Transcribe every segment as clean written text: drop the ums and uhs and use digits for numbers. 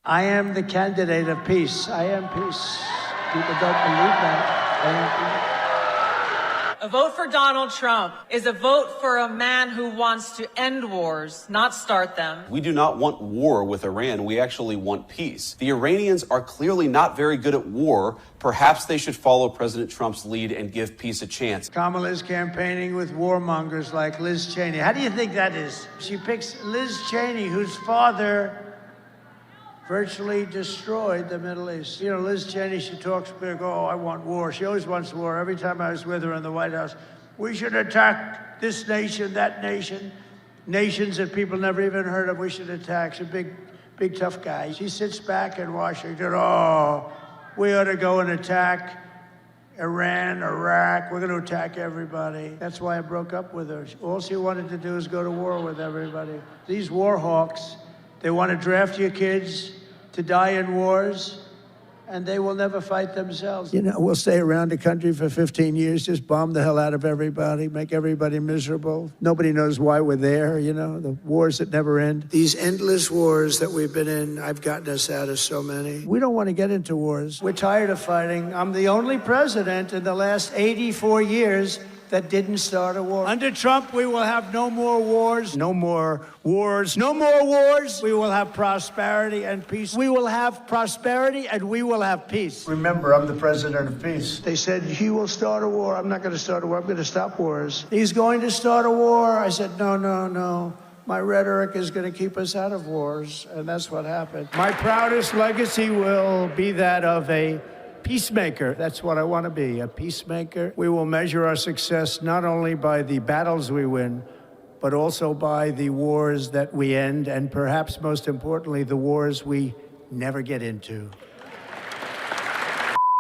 I am the candidate of peace. I am peace. People don't believe that. I am peace. A vote for Donald Trump is a vote for a man who wants to end wars, not start them. We do not want war with Iran. We actually want peace. The Iranians are clearly not very good at war. Perhaps they should follow President Trump's lead and give peace a chance. Kamala's campaigning with warmongers like Liz Cheney. How do you think that is? She picks Liz Cheney, whose father virtually destroyed the Middle East. You know, Liz Cheney, she talks big, oh, I want war. She always wants war. Every time I was with her in the White House, we should attack this nation, that nation, nations that people never even heard of, we should attack. She's a big tough guy. She sits back in Washington, oh, we ought to go and attack Iran, Iraq. We're going to attack everybody. That's why I broke up with her. All she wanted to do is go to war with everybody. These war hawks, they want to draft your kids to die in wars, and they will never fight themselves. You know, we'll stay around the country for 15 years, just bomb the hell out of everybody, make everybody miserable. Nobody knows why we're there, you know, the wars that never end. These endless wars that we've been in, I've gotten us out of so many. We don't want to get into wars. We're tired of fighting. I'm the only president in the last 84 years that didn't start a war. Under Trump, we will have no more wars. No more wars. No more wars. We will have prosperity and peace. We will have prosperity and we will have peace. Remember, I'm the president of peace. They said, he will start a war. I'm not going to start a war. I'm going to stop wars. He's going to start a war. I said, no. My rhetoric is going to keep us out of wars. And that's what happened. My proudest legacy will be that of a peacemaker. That's what I want to be, a peacemaker. We will measure our success not only by the battles we win, but also by the wars that we end, and perhaps most importantly, the wars we never get into.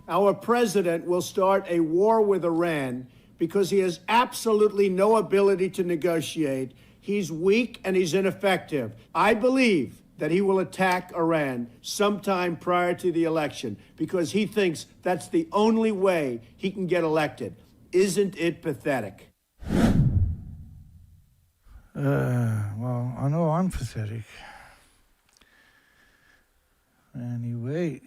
Our president will start a war with Iran because he has absolutely no ability to negotiate. He's weak and he's ineffective. I believe that he will attack Iran sometime prior to the election because he thinks that's the only way he can get elected. Isn't it pathetic? Well, I know I'm pathetic. Anyway,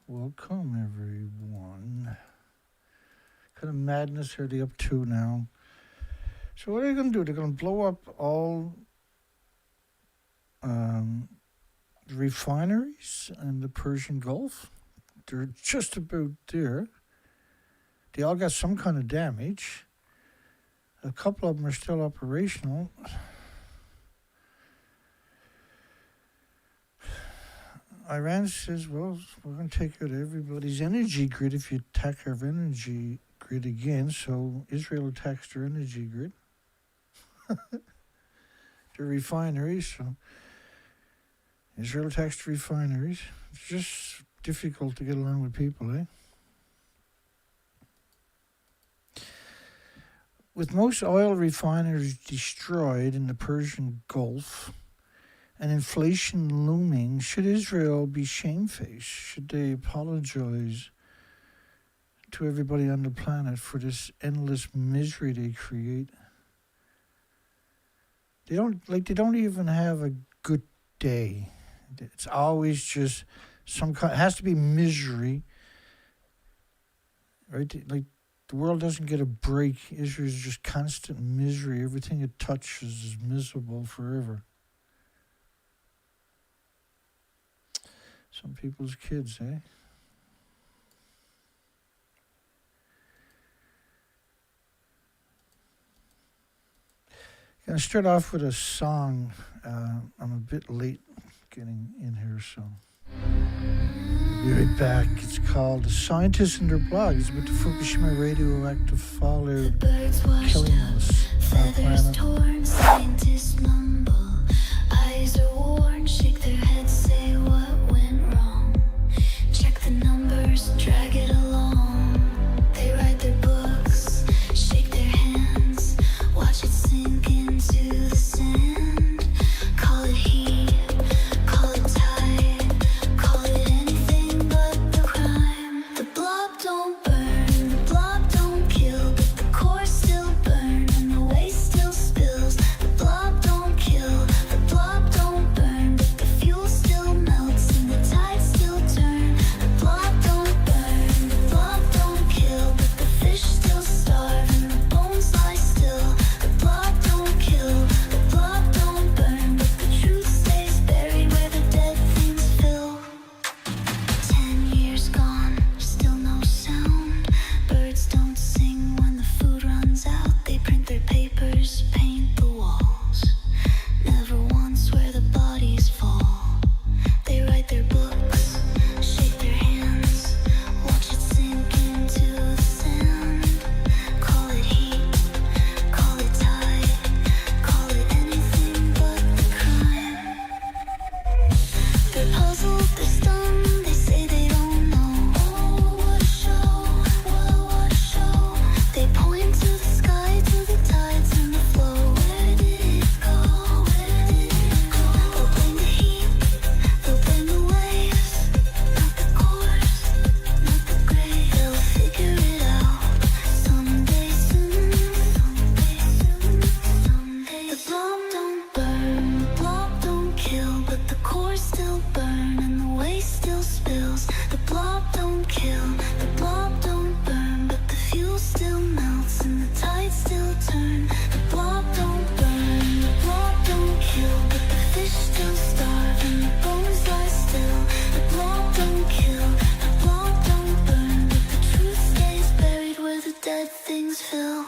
welcome everyone. What kind of madness are they up to now? So what are they going to do? They're going to blow up all refineries in the Persian Gulf. They're just about there. They all got some kind of damage. A couple of them are still operational. Iran says, well, we're going to take out everybody's energy grid if you attack our energy grid again. So Israel attacks their energy grid. The refineries. So Israel attacks the refineries. It's just difficult to get along with people, eh? With most oil refineries destroyed in the Persian Gulf and inflation looming, should Israel be shamefaced? Should they apologize to everybody on the planet for this endless misery they create? They don't even have a good day. It's always just some kind. It has to be misery, right? Like the world doesn't get a break. Israel's just constant misery. Everything it touches is miserable forever. Some people's kids, eh? Gonna start off with a song. I'm a bit late getting in here, so I'll be right back. It's called The Scientists and Their Blog. It's about the Fukushima radioactive fallout killing us. Feathers torn, scientists mumble. Eyes are worn, shake their heads, say what went wrong. Check the numbers, drag it along. They write their books, shake their hands, watch it sink into the sand. Call it heat, call it tide, call it anything but the crime. The blob don't burn, the blob don't kill, but the core still burn and the waste still spills. The blob don't kill, the blob don't burn, but the fuel still melts and the tide dead things fill.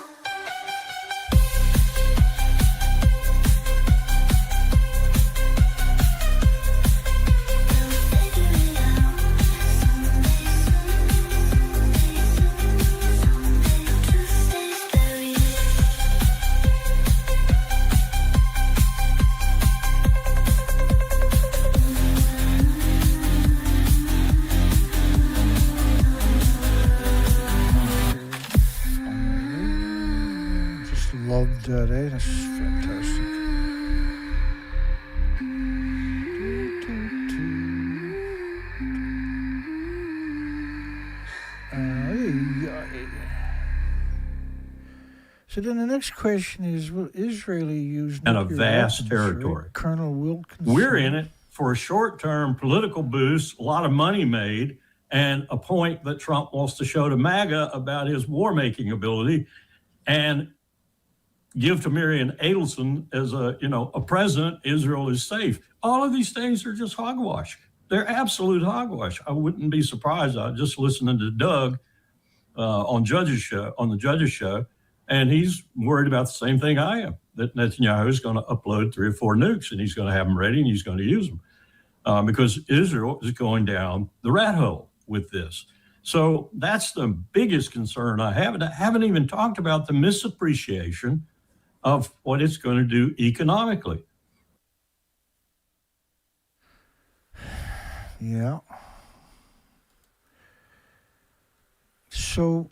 Loved that, eh? That's fantastic. So then the next question is, will Israel use and a nuclear vast weapons, territory. right? Colonel Wilkinson. We're in it for a short-term political boost, a lot of money made, and a point that Trump wants to show to MAGA about his war-making ability, and give to Marion Adelson as a president. Israel is safe. All of these things are just hogwash. They're absolute hogwash. I wouldn't be surprised. I was just listening to Doug on the judge's show, and he's worried about the same thing I am, that Netanyahu is going to upload 3 or 4 nukes, and he's going to have them ready, and he's going to use them because Israel is going down the rat hole with this. So that's the biggest concern I have. And I haven't even talked about the misappreciation of what it's going to do economically. Yeah. So,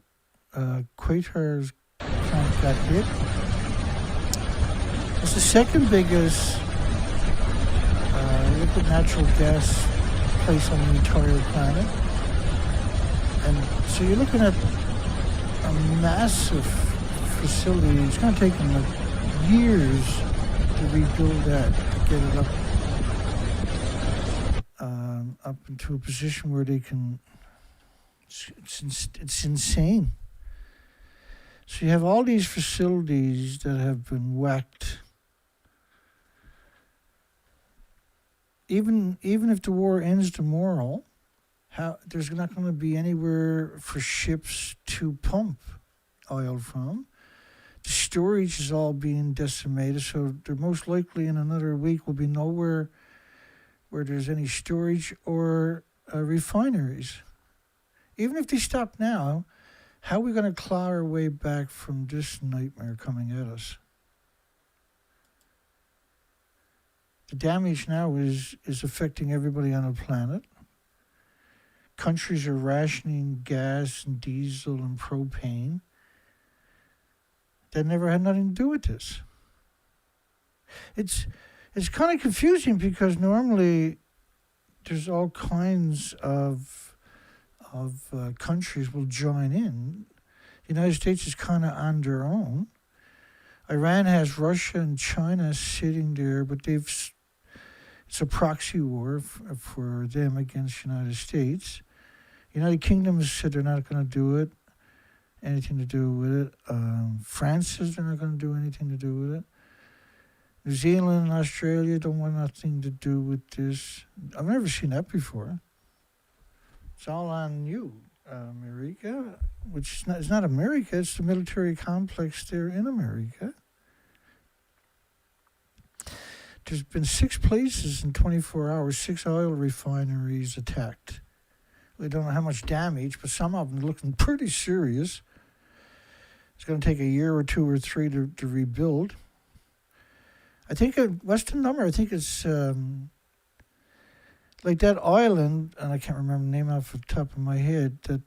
Qatar's plant got hit. It's the second biggest liquid natural gas place on the entire planet. And so you're looking at a massive facility. It's going to take them years to rebuild that, to get it up into a position where they can. It's insane. So you have all these facilities that have been whacked. Even if the war ends tomorrow, there's not going to be anywhere for ships to pump oil from. The storage is all being decimated, so there most likely in another week will be nowhere where there's any storage or refineries. Even if they stop now, how are we going to claw our way back from this nightmare coming at us? The damage now is affecting everybody on the planet. Countries are rationing gas and diesel and propane. That never had nothing to do with this. It's kind of confusing because normally there's all kinds of countries will join in. The United States is kind of on their own. Iran has Russia and China sitting there, but it's a proxy war for them against the United States. United Kingdom has said they're not going to do it, anything to do with it. France says they're not going to do anything to do with it. New Zealand and Australia don't want nothing to do with this. I've never seen that before. It's all on you, America, which is not America. It's the military complex there in America. There's been 6 places in 24 hours, 6 oil refineries attacked. We don't know how much damage, but some of them are looking pretty serious. It's going to take a year or 2 or 3 to rebuild. I think, what's the number? I think it's like that island, and I can't remember the name off the top of my head, that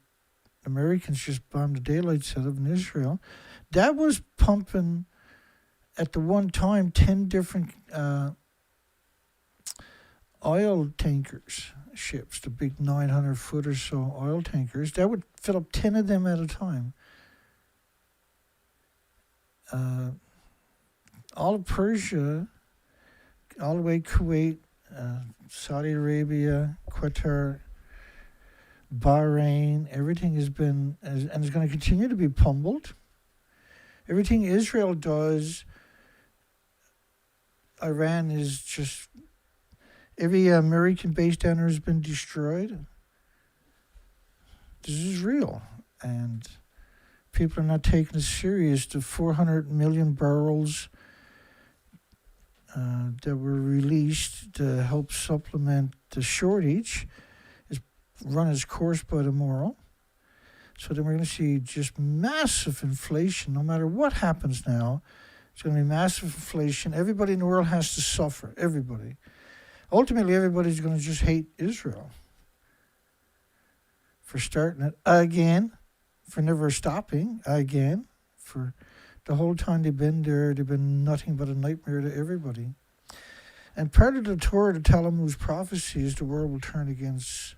Americans just bombed the daylights out of in Israel. That was pumping, at the one time, 10 different oil tankers, ships, the big 900-foot or so oil tankers. That would fill up 10 of them at a time. All of Persia, all the way Kuwait, Saudi Arabia, Qatar, Bahrain, everything has been, and is going to continue to be pummeled. Everything Israel does, Iran is just, every American base down there has been destroyed. This is real. And People are not taking it serious. The 400 million barrels that were released to help supplement the shortage is run its course by tomorrow. So then we're going to see just massive inflation. No matter what happens now, it's going to be massive inflation. Everybody in the world has to suffer. Everybody. Ultimately, everybody's going to just hate Israel for starting it again, for never stopping again, for the whole time they've been there. They've been nothing but a nightmare to everybody. And part of the Torah, the Talmud's prophecy, is the world will turn against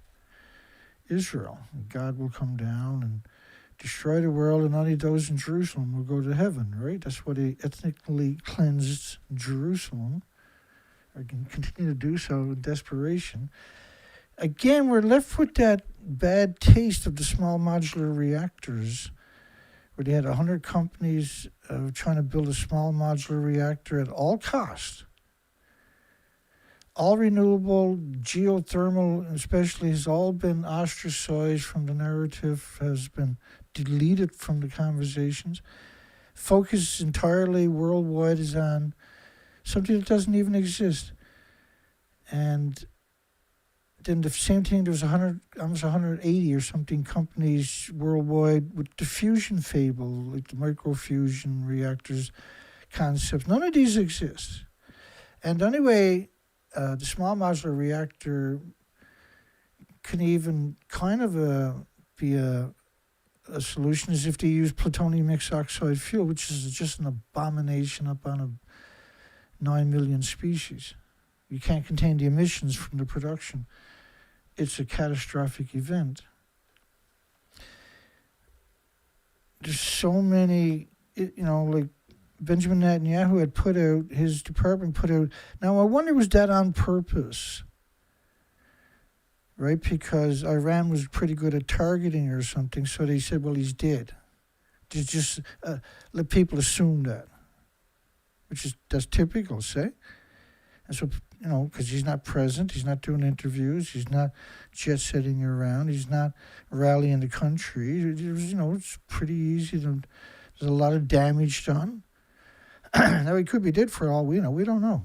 Israel. God will come down and destroy the world, and only those in Jerusalem will go to heaven, right? That's what he ethnically cleansed Jerusalem, or can continue to do so in desperation. Again, we're left with that bad taste of the small modular reactors, where they had 100 companies trying to build a small modular reactor at all costs. All renewable, geothermal especially, has all been ostracized from the narrative, has been deleted from the conversations. Focus entirely worldwide is on something that doesn't even exist. And then the same thing, there was almost 180 or something companies worldwide with the fusion fable, like the microfusion reactors concepts. None of these exist. And anyway, the small modular reactor can even kind of be a solution as if they use plutonium mixed oxide fuel, which is just an abomination up on a 9 million species. You can't contain the emissions from the production. It's a catastrophic event. There's so many, like Benjamin Netanyahu had put out, his department put out. Now, I wonder, was that on purpose? Right? Because Iran was pretty good at targeting or something, so they said, well, he's dead. Just let people assume that, that's typical, say. And so, because he's not present, he's not doing interviews, he's not jet-setting around, he's not rallying the country. It's pretty easy. There's a lot of damage done. Now, he could be dead for all we know. We don't know.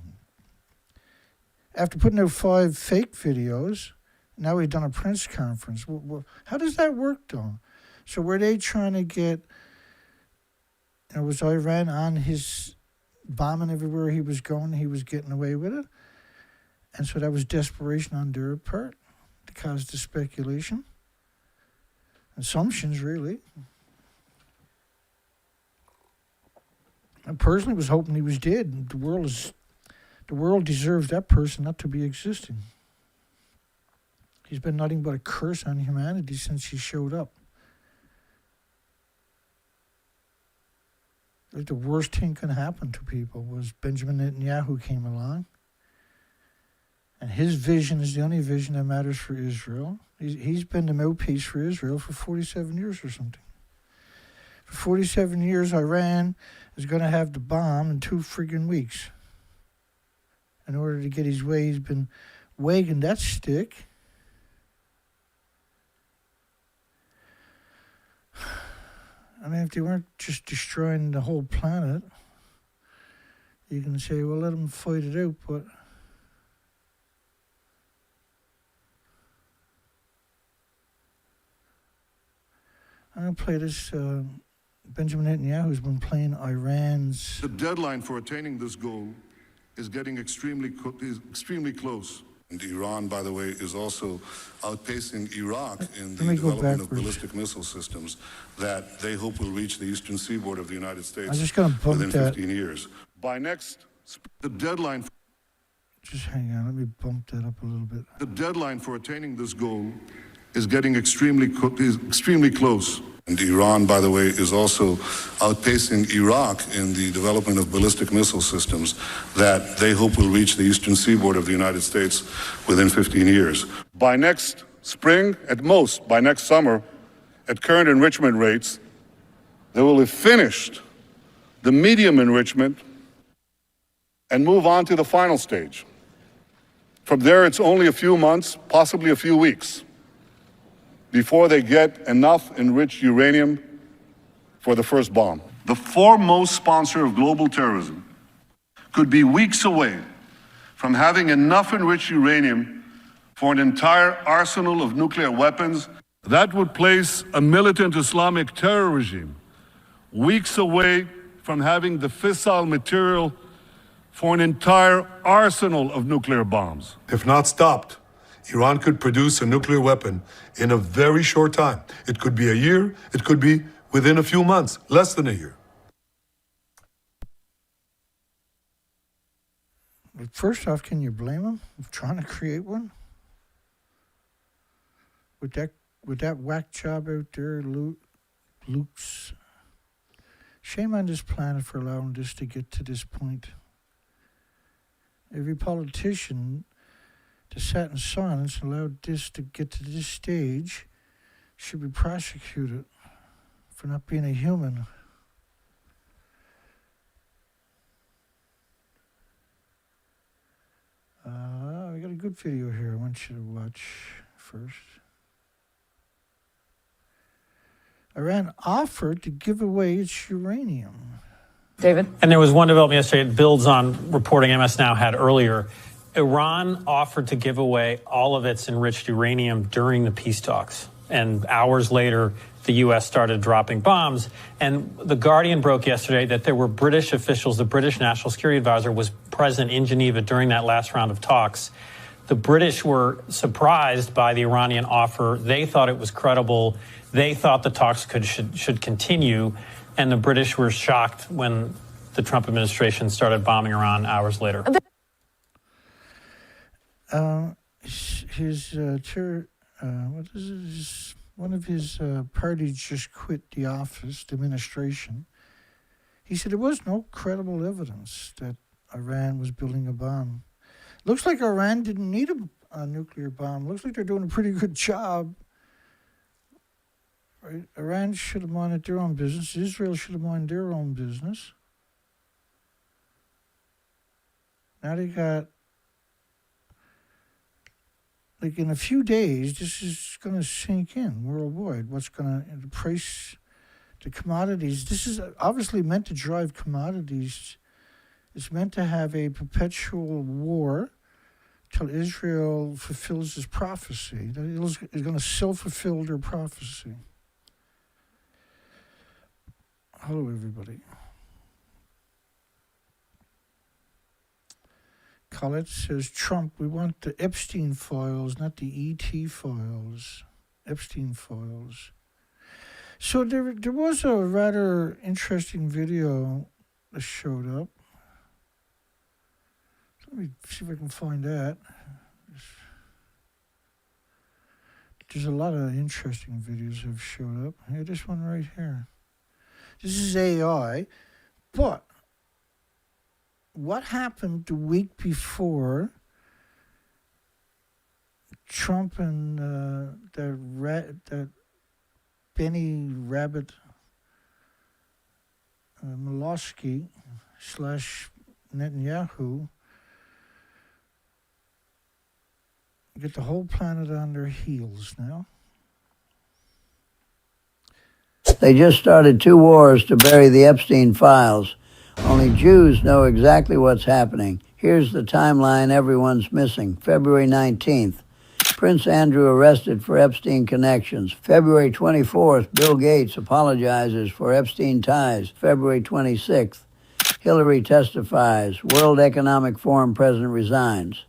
After putting out 5 fake videos, now he's done a press conference. Well, how does that work, though? So were they trying to get, was Iran on his bombing everywhere he was going, he was getting away with it? And so that was desperation on their part to cause the speculation. Assumptions, really. I personally was hoping he was dead. The world deserves that person not to be existing. He's been nothing but a curse on humanity since he showed up. Like the worst thing can happen to people was Benjamin Netanyahu came along, and his vision is the only vision that matters for Israel. He's been the mouthpiece for Israel for 47 years or something. For 47 years, Iran is going to have the bomb in 2 friggin' weeks. In order to get his way, he's been wagging that stick. I mean, if they weren't just destroying the whole planet, you can say, well, let them fight it out, but I'm going to play this. Benjamin Netanyahu's been playing Iran's. The deadline for attaining this goal is getting extremely close. And Iran, by the way, is also outpacing Iraq in the development of ballistic missile systems that they hope will reach the eastern seaboard of the United States within 15 years. By the deadline. Just hang on, let me bump that up a little bit. The deadline for attaining this goal is getting extremely close. And Iran, by the way, is also outpacing Iraq in the development of ballistic missile systems that they hope will reach the eastern seaboard of the United States within 15 years. By next spring, at most, by next summer, at current enrichment rates, they will have finished the medium enrichment and move on to the final stage. From there, it's only a few months, possibly a few weeks, before they get enough enriched uranium for the first bomb. The foremost sponsor of global terrorism could be weeks away from having enough enriched uranium for an entire arsenal of nuclear weapons. That would place a militant Islamic terror regime weeks away from having the fissile material for an entire arsenal of nuclear bombs. If not stopped, Iran could produce a nuclear weapon in a very short time. It could be a year, it could be within a few months, less than a year. First off, can you blame him for trying to create one? With that whack job out there, Luke's. Shame on this planet for allowing this to get to this point. Every politician that sat in silence and allowed this to get to this stage should be prosecuted for not being a human. We got a good video here I want you to watch first. Iran offered to give away its uranium. David? And there was one development yesterday that builds on reporting MS Now had earlier. Iran offered to give away all of its enriched uranium during the peace talks. And hours later, the U.S. started dropping bombs. And The Guardian broke yesterday that there were British officials, the British National Security Advisor was present in Geneva during that last round of talks. The British were surprised by the Iranian offer. They thought it was credible. They thought the talks should continue. And the British were shocked when the Trump administration started bombing Iran hours later. One of his parties just quit the office, the administration. He said there was no credible evidence that Iran was building a bomb. Looks like Iran didn't need a nuclear bomb. Looks like they're doing a pretty good job. Right? Iran should have minded their own business. Israel should have minded their own business. Now they got, like in a few days, this is going to sink in worldwide. What's going to, the price, the commodities, this is obviously meant to drive commodities. It's meant to have a perpetual war till Israel fulfills its prophecy. It's going to self-fulfill their prophecy. Hello, everybody. Colette says, Trump, we want the Epstein files, not the ET files. Epstein files. So there was a rather interesting video that showed up. Let me see if I can find that. There's a lot of interesting videos that have showed up. Here, this one right here. This is AI, but what happened the week before Trump and that Benny Rabbit Milosky / Netanyahu get the whole planet on their heels now? They just started 2 wars to bury the Epstein files. Only Jews know exactly what's happening. Here's the timeline everyone's missing. February 19th, Prince Andrew arrested for Epstein connections. February 24th, Bill Gates apologizes for Epstein ties. February 26th, Hillary testifies. World Economic Forum president resigns.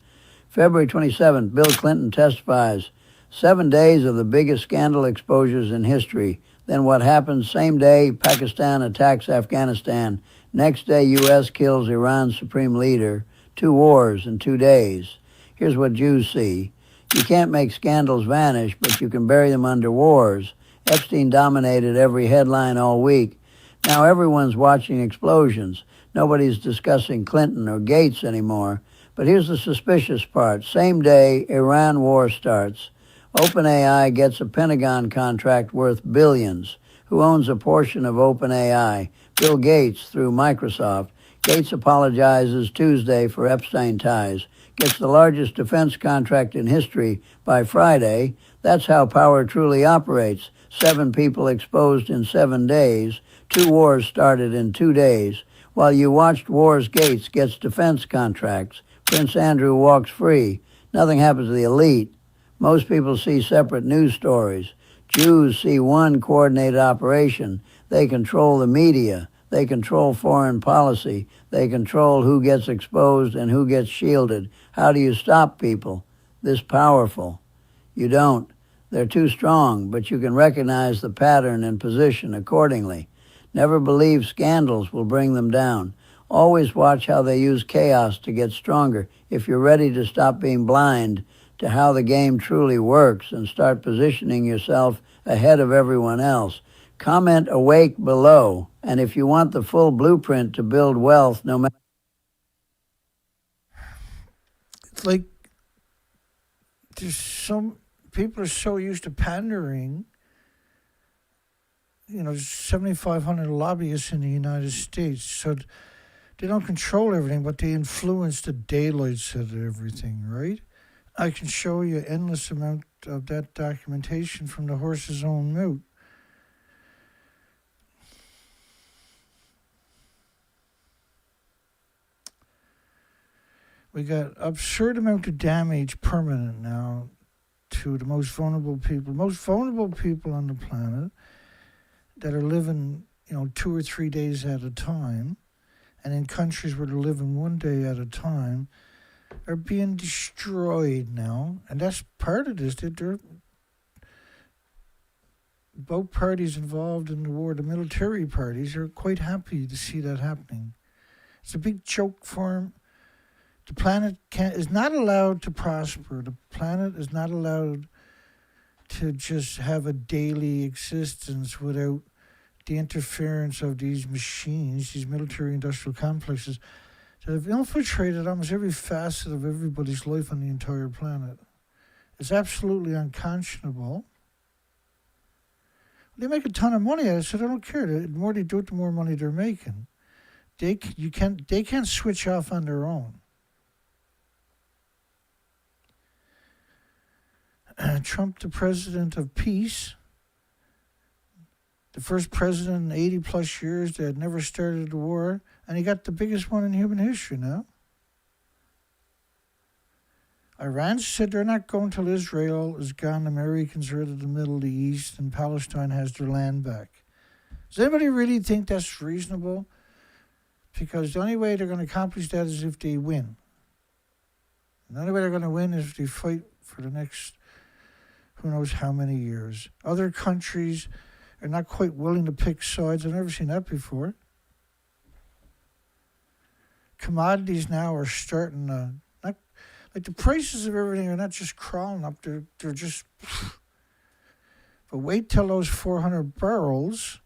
February 27th, Bill Clinton testifies. 7 days of the biggest scandal exposures in history. Then what happens? Same day, Pakistan attacks Afghanistan. Next day, U.S. kills Iran's supreme leader. 2 wars in 2 days. Here's what Jews see. You can't make scandals vanish, but you can bury them under wars. Epstein dominated every headline all week. Now everyone's watching explosions. Nobody's discussing Clinton or Gates anymore. But here's the suspicious part. Same day, Iran war starts. OpenAI gets a Pentagon contract worth billions. Who owns a portion of OpenAI? Bill Gates through Microsoft. Gates apologizes Tuesday for Epstein ties. Gets the largest defense contract in history by Friday. That's how power truly operates. 7 people exposed in 7 days. 2 wars started in 2 days. While you watched Wars Gates gets defense contracts, Prince Andrew walks free. Nothing happens to the elite. Most people see separate news stories. Jews see one coordinated operation. They control the media. They control foreign policy. They control who gets exposed and who gets shielded. How do you stop people this powerful? You don't. They're too strong, but you can recognize the pattern and position accordingly. Never believe scandals will bring them down. Always watch how they use chaos to get stronger. If you're ready to stop being blind to how the game truly works and start positioning yourself ahead of everyone else, comment awake below. And if you want the full blueprint to build wealth, no matter... It's like there's some people are so used to pandering. 7,500 lobbyists in the United States, so they don't control everything, but they influence the daylights of everything, right? I can show you endless amount of that documentation from the horse's own mouth. We got absurd amount of damage permanent now to the most vulnerable people on the planet that are living, 2 or 3 days at a time, and in countries where they're living 1 day at a time, are being destroyed now. And that's part of this. Both parties involved in the war, the military parties, are quite happy to see that happening. It's a big joke for them. The planet is not allowed to prosper. The planet is not allowed to just have a daily existence without the interference of these machines, these military-industrial complexes that have infiltrated almost every facet of everybody's life on the entire planet. It's absolutely unconscionable. They make a ton of money at it, so they don't care. The more they do it, the more money they're making. They can't switch off on their own. Trump, the president of peace, the first president in 80 plus years that had never started a war, and he got the biggest one in human history now. Iran said they're not going till Israel is gone, Americans are out of the Middle East, and Palestine has their land back. Does anybody really think that's reasonable? Because the only way they're going to accomplish that is if they win. And the only way they're going to win is if they fight for the next who knows how many years. Other countries are not quite willing to pick sides. I've never seen that before. Commodities now are starting to, the prices of everything are not just crawling up, they're just, but wait till those 400 barrels,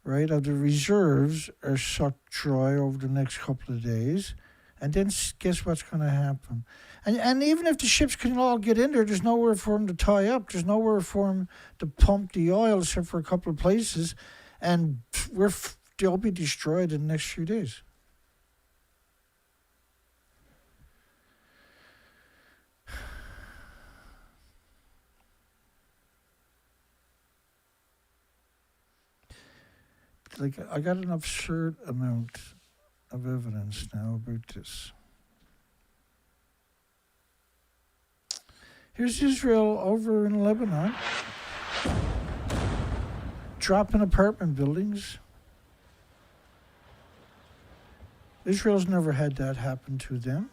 right, of the reserves are sucked dry over the next couple of days, and then guess what's going to happen? And even if the ships can all get in there, there's nowhere for them to tie up. There's nowhere for them to pump the oil except for a couple of places. And they'll be destroyed in the next few days. I got an absurd amount of evidence now about this. Here's Israel over in Lebanon, dropping apartment buildings. Israel's never had that happen to them.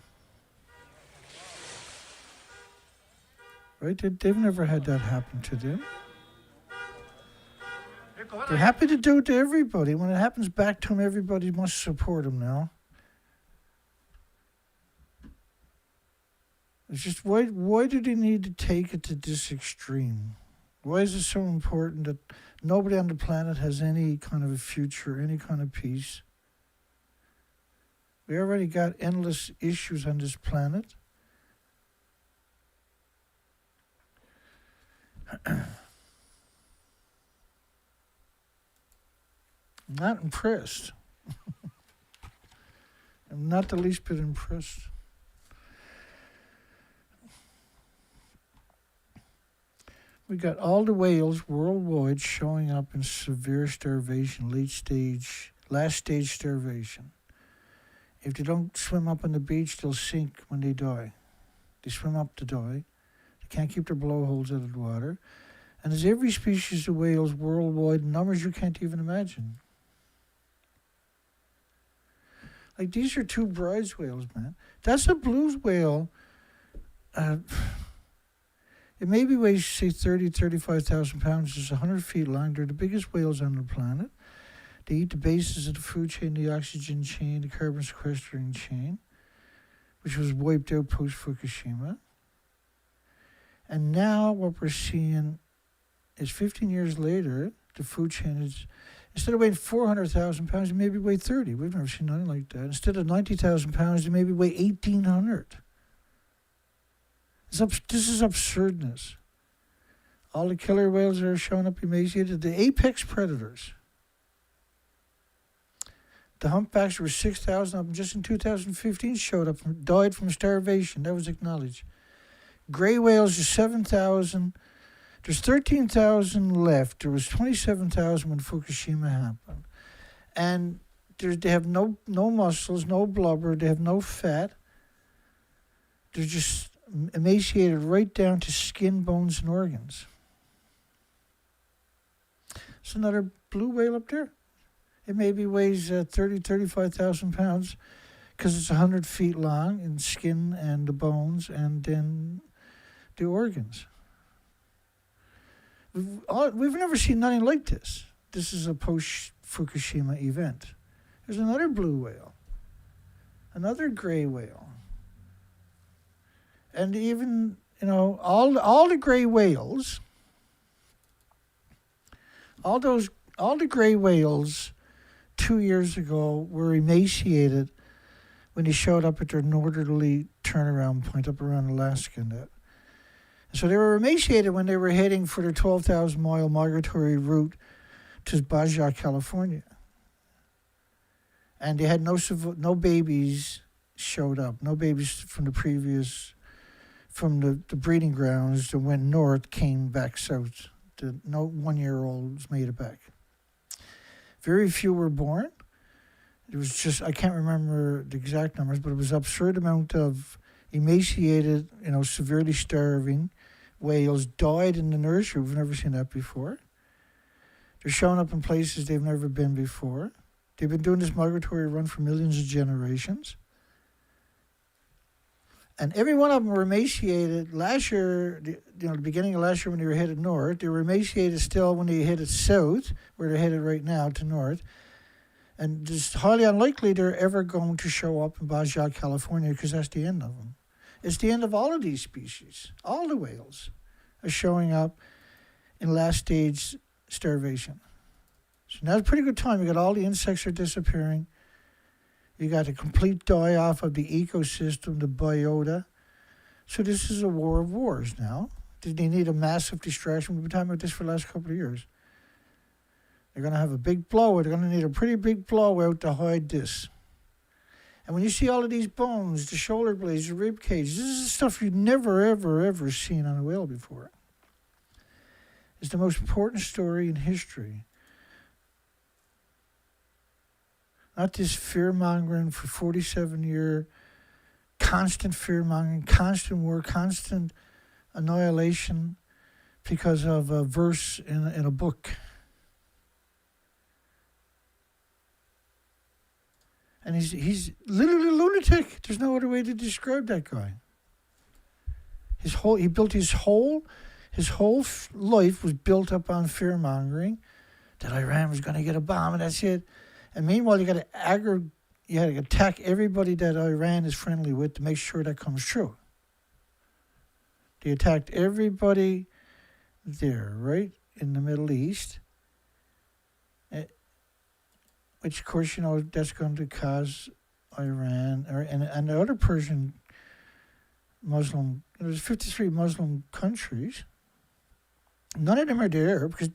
Right? They've never had that happen to them. They're happy to do it to everybody. When it happens back to them, everybody must support them now. It's just, why do they need to take it to this extreme? Why is it so important that nobody on the planet has any kind of a future, any kind of peace? We already got endless issues on this planet. I'm not impressed. I'm not the least bit impressed. We got all the whales worldwide showing up in severe starvation, last stage starvation. If they don't swim up on the beach, they'll sink when they die. They swim up to die. They can't keep their blowholes out of the water. And there's every species of whales worldwide, numbers you can't even imagine. Like, these are 2 bride's whales, man. That's a blue whale. It maybe weighs, say, 35,000 pounds. It's 100 feet long. They're the biggest whales on the planet. They eat the bases of the food chain, the oxygen chain, the carbon sequestering chain, which was wiped out post-Fukushima. And now what we're seeing is 15 years later, the food chain is, instead of weighing 400,000 pounds, it maybe weigh 30. We've never seen nothing like that. Instead of 90,000 pounds, it maybe weigh 1,800. This is absurdness. All the killer whales that are showing up emaciated, the apex predators. The humpbacks were 6,000 of them just in 2015 showed up, died from starvation. That was acknowledged. Gray whales are 7,000. There's 13,000 left. There was 27,000 when Fukushima happened. And they have no muscles, no blubber, they have no fat. They're just emaciated right down to skin, bones, and organs. There's another blue whale up there. It maybe weighs 35,000 pounds because it's 100 feet long in skin and the bones and then the organs. We've never seen nothing like this. This is a post-Fukushima event. There's another blue whale, another gray whale. And even, all the gray whales, all the gray whales 2 years ago were emaciated when they showed up at their northerly turnaround point up around Alaska and that. So they were emaciated when they were heading for their 12,000-mile migratory route to Baja, California. And they had no babies showed up, no babies from the breeding grounds that went north came back south. No 1-year-olds made it back. Very few were born. It was just, I can't remember the exact numbers, but it was an absurd amount of emaciated, severely starving whales died in the nursery. We've never seen that before. They're showing up in places they've never been before. They've been doing this migratory run for millions of generations. And every one of them were emaciated last year, the beginning of last year when they were headed north. They were emaciated still when they headed south, where they're headed right now to north. And it's highly unlikely they're ever going to show up in Baja, California, because that's the end of them. It's the end of all of these species. All the whales are showing up in last stage starvation. So now's a pretty good time. You got all the insects are disappearing. You got a complete die-off of the ecosystem, the biota. So this is a war of wars now. They need a massive distraction. We've been talking about this for the last couple of years. They're going to have a big blowout. They're going to need a pretty big blowout to hide this. And when you see all of these bones, the shoulder blades, the rib cage, this is stuff you've never, ever, ever seen on a whale before. It's the most important story in history. Not this fear-mongering for 47-year, constant fear-mongering, constant war, constant annihilation because of a verse in a book. And he's literally a lunatic. There's no other way to describe that guy. He built his whole life was built up on fear-mongering, that Iran was going to get a bomb and that's it. And meanwhile, you got to attack everybody that Iran is friendly with to make sure that comes true. They attacked everybody there, right, in the Middle East, which, of course, that's going to cause Iran and the other Persian Muslim. There's 53 Muslim countries. None of them are there because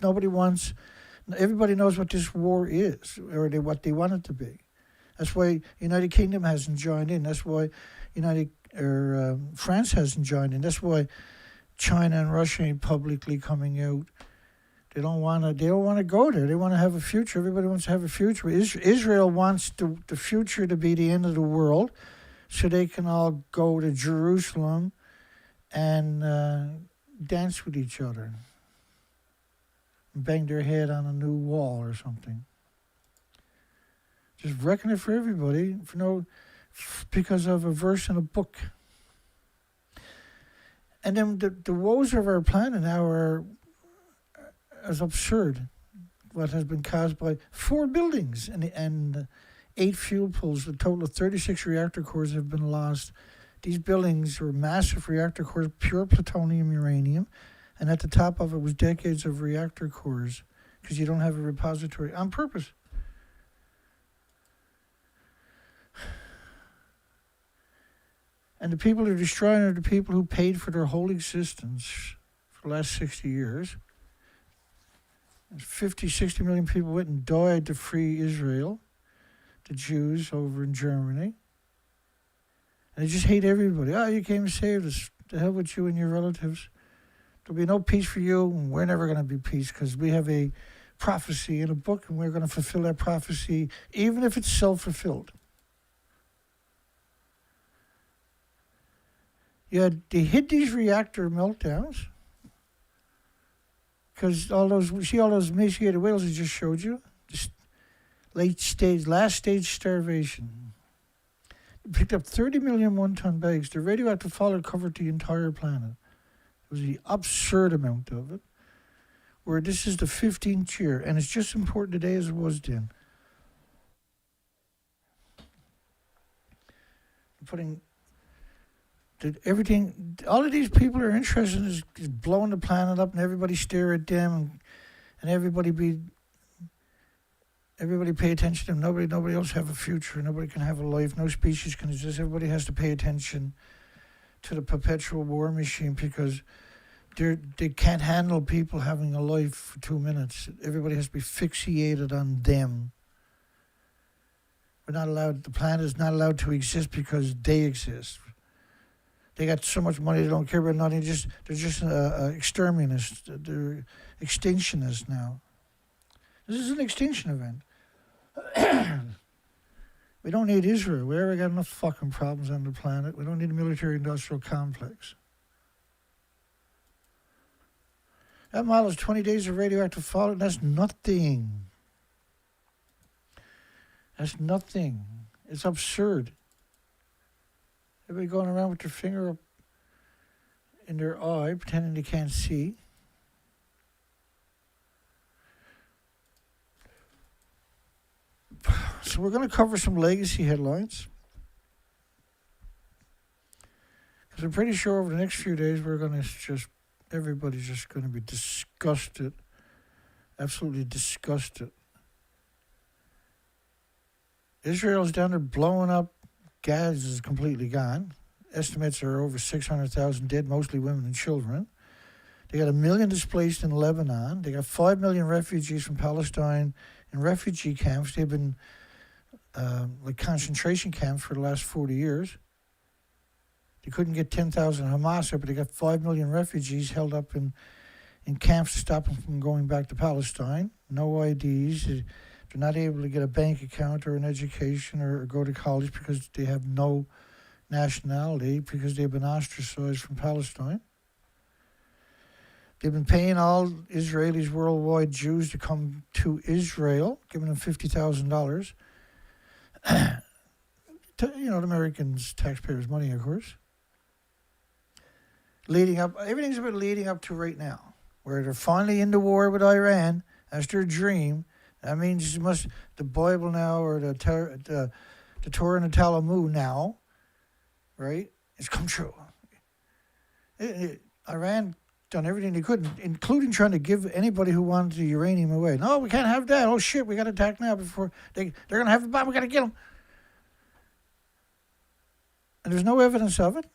everybody knows what this war is, or what they want it to be. That's why United Kingdom hasn't joined in. That's why France hasn't joined in. That's why China and Russia ain't publicly coming out. They don't want to go there. They want to have a future. Everybody wants to have a future. Israel wants the future to be the end of the world, so they can all go to Jerusalem and dance with each other, and bang their head on a new wall or something. Just wrecking it for everybody because of a verse in a book. And then the woes of our planet now are as absurd. What has been caused by 4 buildings and 8 fuel pools. A total of 36 reactor cores have been lost. These buildings were massive reactor cores, pure plutonium, uranium, and at the top of it was decades of reactor cores because you don't have a repository on purpose. And the people who are destroying are the people who paid for their whole existence for the last 60 years. 50, 60 million people went and died to free Israel, the Jews over in Germany. And they just hate everybody. Oh, you came and saved us. The hell with you and your relatives. There'll be no peace for you, and we're never going to be peace because we have a prophecy in a book, and we're going to fulfill that prophecy, even if it's self-fulfilled. Yeah, they hid these reactor meltdowns because all those emaciated whales I just showed you, just last stage starvation. They picked up 30 million one-ton bags. The radioactive fallout covered the entire planet. It was the absurd amount of it. Where this is the 15th year, and it's just as important today as it was then. Putting everything, all of these people are interested in is blowing the planet up, and everybody stare at them, and everybody pay attention to them. Nobody else have a future. Nobody can have a life. No species can exist. Everybody has to pay attention to the perpetual war machine because they can't handle people having a life for 2 minutes. Everybody has to be fixated on them. We're not allowed. The planet is not allowed to exist because they exist. They got so much money they don't care about nothing. They're just exterminists. They're extinctionists now. This is an extinction event. We don't need Israel. We already got enough fucking problems on the planet. We don't need a military-industrial complex. That model is 20 days of radioactive fallout. That's nothing. That's nothing. It's absurd. Everybody going around with their finger up in their eye, pretending they can't see. So we're going to cover some legacy headlines. Because I'm pretty sure over the next few days everybody's just going to be disgusted. Absolutely disgusted. Israel's down there blowing up. Gaza is completely gone. Estimates are over 600,000 dead, mostly women and children. They got 1 million displaced in Lebanon. They got 5 million refugees from Palestine in refugee camps. They've been like concentration camps for the last 40 years. They couldn't get 10,000 Hamas up, but they got 5 million refugees held up in camps to stop them from going back to Palestine. No IDs. They're not able to get a bank account or an education or go to college because they have no nationality, because they've been ostracized from Palestine. They've been paying all Israelis, worldwide Jews, to come to Israel, giving them $50,000. The Americans, taxpayers' money, of course. Everything's about leading up to right now, where they're finally in the war with Iran. That's their dream. That means the Bible now, or the Torah and the Talmud now, right? It's come true. Iran done everything they could, including trying to give anybody who wanted the uranium away. No, we can't have that. Oh shit, we got to attack now before they're gonna have a bomb. We got to kill them. And there's no evidence of it.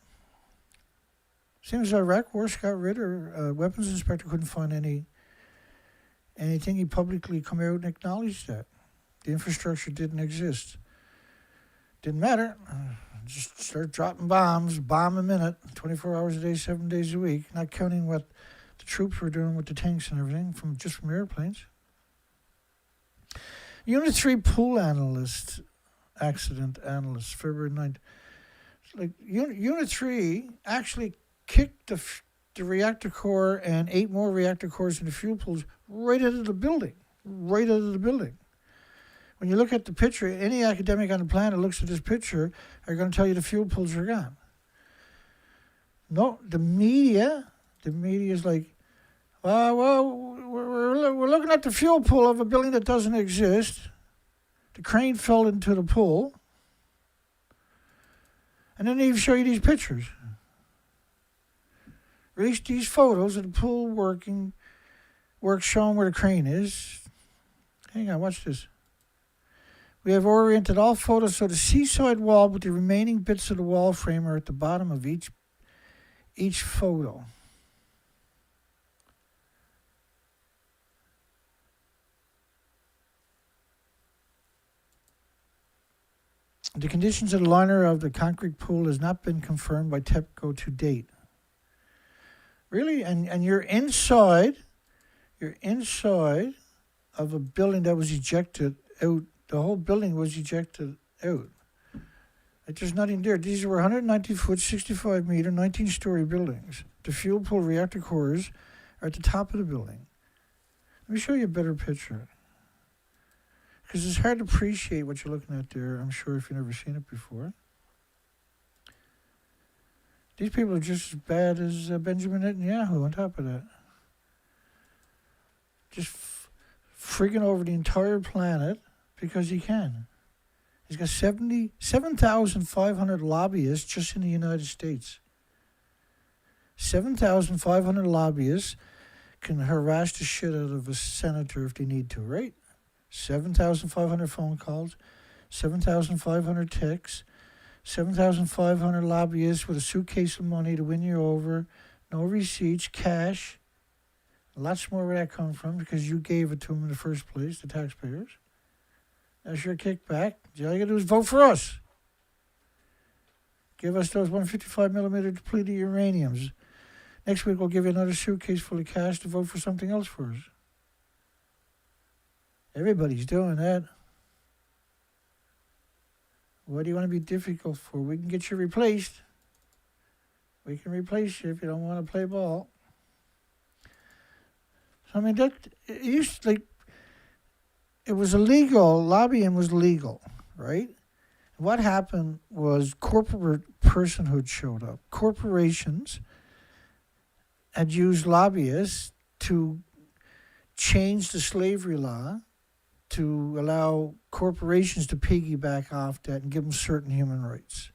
Same as Iraq war, Scott Ritter, weapons inspector, couldn't find anything. He publicly come out and acknowledged that. The infrastructure didn't exist. Didn't matter. Just start dropping bombs, bomb a minute, 24 hours a day, 7 days a week, not counting what the troops were doing with the tanks and everything from airplanes. Unit 3 pool accident analyst, February 9th. Like Unit 3 actually kicked the reactor core and 8 more reactor cores in the fuel pools right out of the building. When you look at the picture, any academic on the planet looks at this picture are going to tell you the fuel pools are gone. No, the media is like, we're looking at the fuel pool of a building that doesn't exist. The crane fell into the pool. And then they show you these pictures. Release these photos of the pool work showing where the crane is. Hang on, watch this. We have oriented all photos so the seaside wall with the remaining bits of the wall frame are at the bottom of each photo. The conditions of the liner of the concrete pool has not been confirmed by Tepco to date. Really? And you're inside of a building that was ejected out. The whole building was ejected out. Like there's nothing there. These were 190-foot, 65-meter, 19-story buildings. The fuel pool reactor cores are at the top of the building. Let me show you a better picture. Because it's hard to appreciate what you're looking at there, I'm sure, if you've never seen it before. These people are just as bad as Benjamin Netanyahu on top of that. Just freaking over the entire planet because he can. He's got 7,500 lobbyists just in the United States. 7,500 lobbyists can harass the shit out of a senator if they need to, right? 7,500 phone calls, 7,500 texts, 7,500 lobbyists with a suitcase of money to win you over, no receipts, cash. Lots more where that comes from because you gave it to them in the first place, the taxpayers. That's your kickback. All you got to do is vote for us. Give us those 155mm depleted uraniums. Next week we'll give you another suitcase full of cash to vote for something else for us. Everybody's doing that. What do you want to be difficult for? We can get you replaced. We can replace you if you don't want to play ball. So, I mean, that it used to, like, it was illegal. Lobbying was legal, right? What happened was corporate personhood showed up. Corporations had used lobbyists to change the slavery law to allow corporations to piggyback off that and give them certain human rights.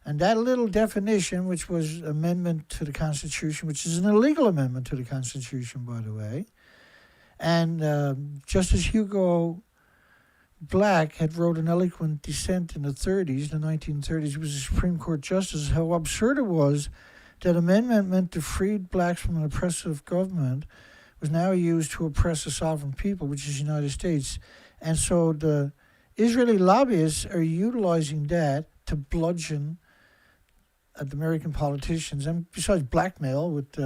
And that little definition, which was amendment to the Constitution, which is an illegal amendment to the Constitution, by the way, and Justice Hugo Black had wrote an eloquent dissent in the 1930s. He was a Supreme Court justice, how absurd it was that amendment meant to free blacks from an oppressive government was now used to oppress a sovereign people, which is the United States. And so the Israeli lobbyists are utilizing that to bludgeon the American politicians, and besides blackmail with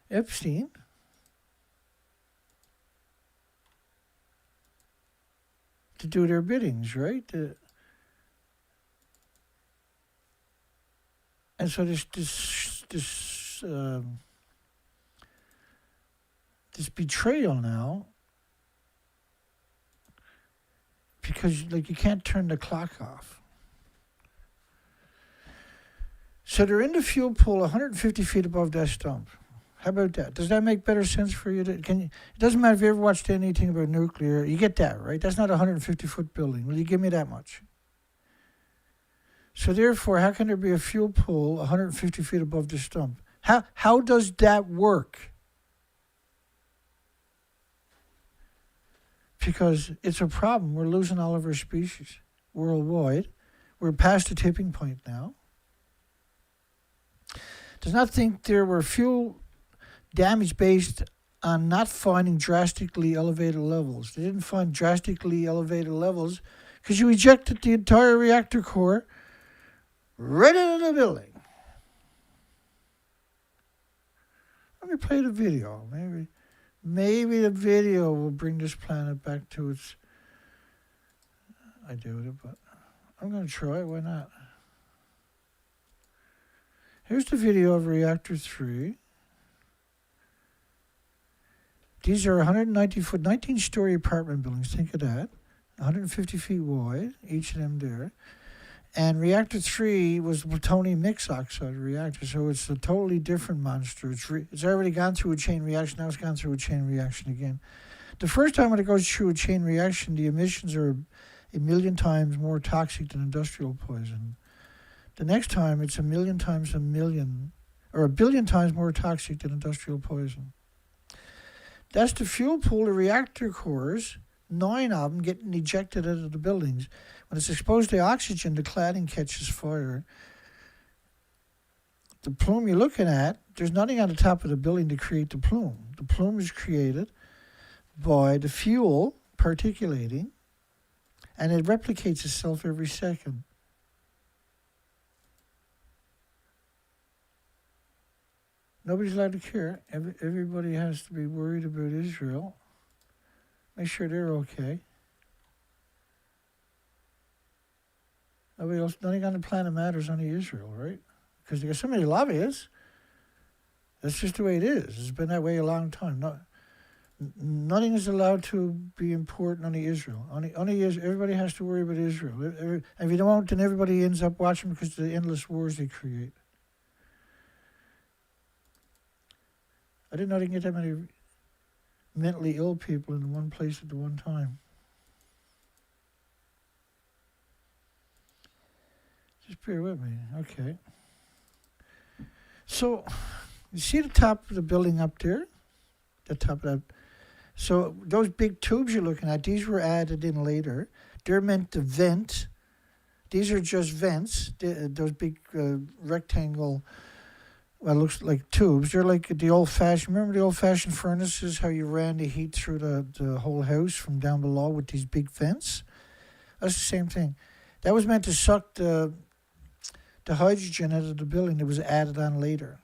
Epstein. To do their biddings, right? And so this betrayal now, because like you can't turn the clock off. So they're in the fuel pool 150 feet above that stump. How about that? Does that make better sense for you? It doesn't matter if you ever watched anything about nuclear. You get that, right? That's not a 150-foot building. Will you give me that much? So therefore, how can there be a fuel pool 150 feet above the stump? How does that work? Because it's a problem. We're losing all of our species worldwide. We're past the tipping point now. Does not think there were fuel damage based on not finding drastically elevated levels. They didn't find drastically elevated levels because you ejected the entire reactor core right into the building. Let me play the video. Maybe the video will bring this planet back to its... I doubt it, but I'm going to try. Why not? Here's the video of Reactor 3. These are 190-foot, 19-story apartment buildings. Think of that. 150 feet wide, each of them there. And Reactor 3 was a plutonium mixed oxide reactor, so it's a totally different monster. It's already gone through a chain reaction. Now it's gone through a chain reaction again. The first time when it goes through a chain reaction, the emissions are 1,000,000 times more toxic than industrial poison. The next time, it's 1,000,000 times 1,000,000, or 1,000,000,000 times more toxic than industrial poison. That's the fuel pool of reactor cores, 9 of them getting ejected out of the buildings. When it's exposed to oxygen, the cladding catches fire. The plume you're looking at, there's nothing on the top of the building to create the plume. The plume is created by the fuel particulating, and it replicates itself every second. Nobody's allowed to care. Everybody has to be worried about Israel. Make sure they're okay. Nobody else, nothing on the planet matters, only Israel, right? Because they got so many lobbyists. That's just the way it is. It's been that way a long time. Nothing is allowed to be important, only Israel. Only Israel. Everybody has to worry about Israel. And if you don't, then everybody ends up watching because of the endless wars they create. I didn't know they can get that many mentally ill people in one place at the one time. Just bear with me. Okay. So, you see the top of the building up there? The top of that. So, those big tubes you're looking at, these were added in later. They're meant to vent. These are just vents. Those big rectangle... Well, it looks like tubes. They're like the old-fashioned... Remember the old-fashioned furnaces, how you ran the heat through the whole house from down below with these big vents? That's the same thing. That was meant to suck the hydrogen out of the building that was added on later.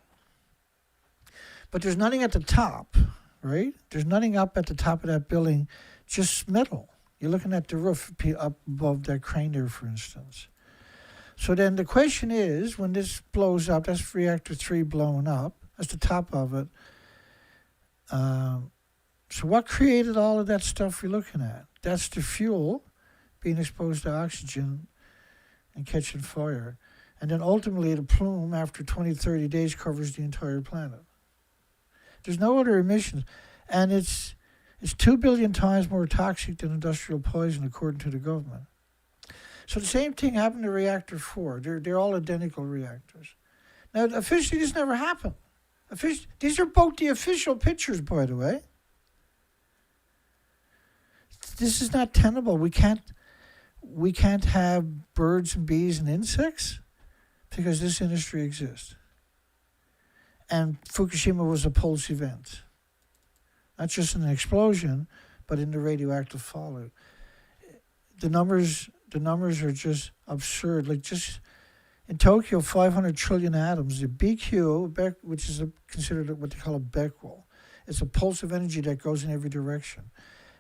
But there's nothing at the top, right? There's nothing up at the top of that building, just metal. You're looking at the roof up above that crane there, for instance. So then the question is, when this blows up, that's Reactor 3 blowing up, that's the top of it. So what created all of that stuff we're looking at? That's the fuel being exposed to oxygen and catching fire. And then ultimately the plume, after 20, 30 days, covers the entire planet. There's no other emissions. And it's 2 billion times more toxic than industrial poison, according to the government. So the same thing happened to Reactor 4. They're all identical reactors. Now, officially, this never happened. These are both the official pictures, by the way. This is not tenable. We can't have birds and bees and insects because this industry exists. And Fukushima was a pulse event. Not just an explosion, but in the radioactive fallout. The numbers are just absurd. Like just in Tokyo, 500 trillion atoms. The BQ, which is considered what they call a Becquerel. It's a pulse of energy that goes in every direction.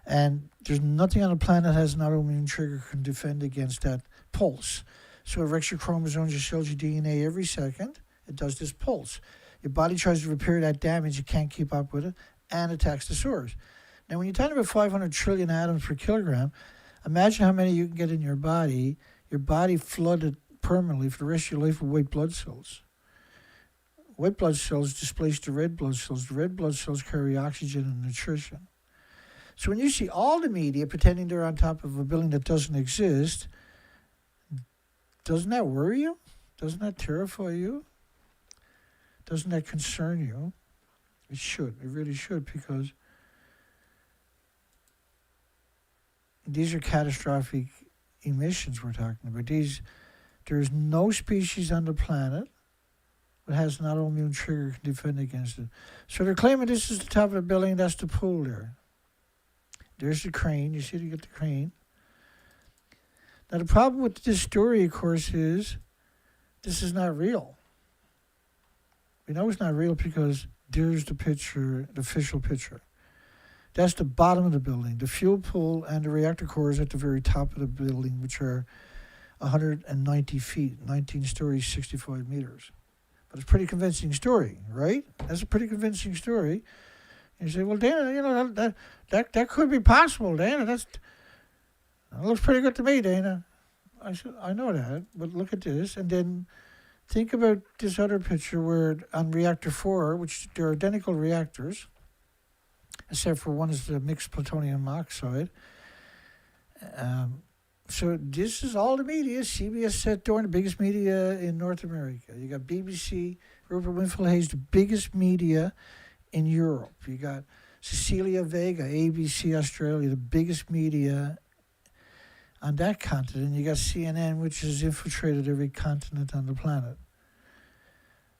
And there's nothing on the planet that has an autoimmune trigger can defend against that pulse. So it wrecks your chromosomes, your cells, your DNA every second. It does this pulse. Your body tries to repair that damage. It can't keep up with it and attacks the source. Now, when you're talking about 500 trillion atoms per kilogram, imagine how many you can get in your body flooded permanently for the rest of your life with white blood cells. White blood cells displace the red blood cells. The red blood cells carry oxygen and nutrition. So when you see all the media pretending they're on top of a building that doesn't exist, doesn't that worry you? Doesn't that terrify you? Doesn't that concern you? It should. It really should, because these are catastrophic emissions we're talking about. There's no species on the planet but has an autoimmune trigger can defend against it. So they're claiming this is the top of the building. That's the pool there. There's the crane. You see, you get the crane. Now, the problem with this story, of course, is this is not real. We know it's not real because there's the picture, the official picture. That's the bottom of the building. The fuel pool and the reactor core is at the very top of the building, which are 190 feet, 19 stories, 65 meters. But it's a pretty convincing story, right? That's a pretty convincing story. And you say, well, Dana, you know, that could be possible, Dana. That looks pretty good to me, Dana. I said, I know that, but look at this. And then think about this other picture where on reactor 4, which they're identical reactors, except for one is the mixed plutonium oxide. So this is all the media. CBS set during the biggest media in North America. You got BBC, Rupert Winfield Hayes, the biggest media in Europe. You got Cecilia Vega, ABC Australia, the biggest media on that continent. You got CNN, which has infiltrated every continent on the planet.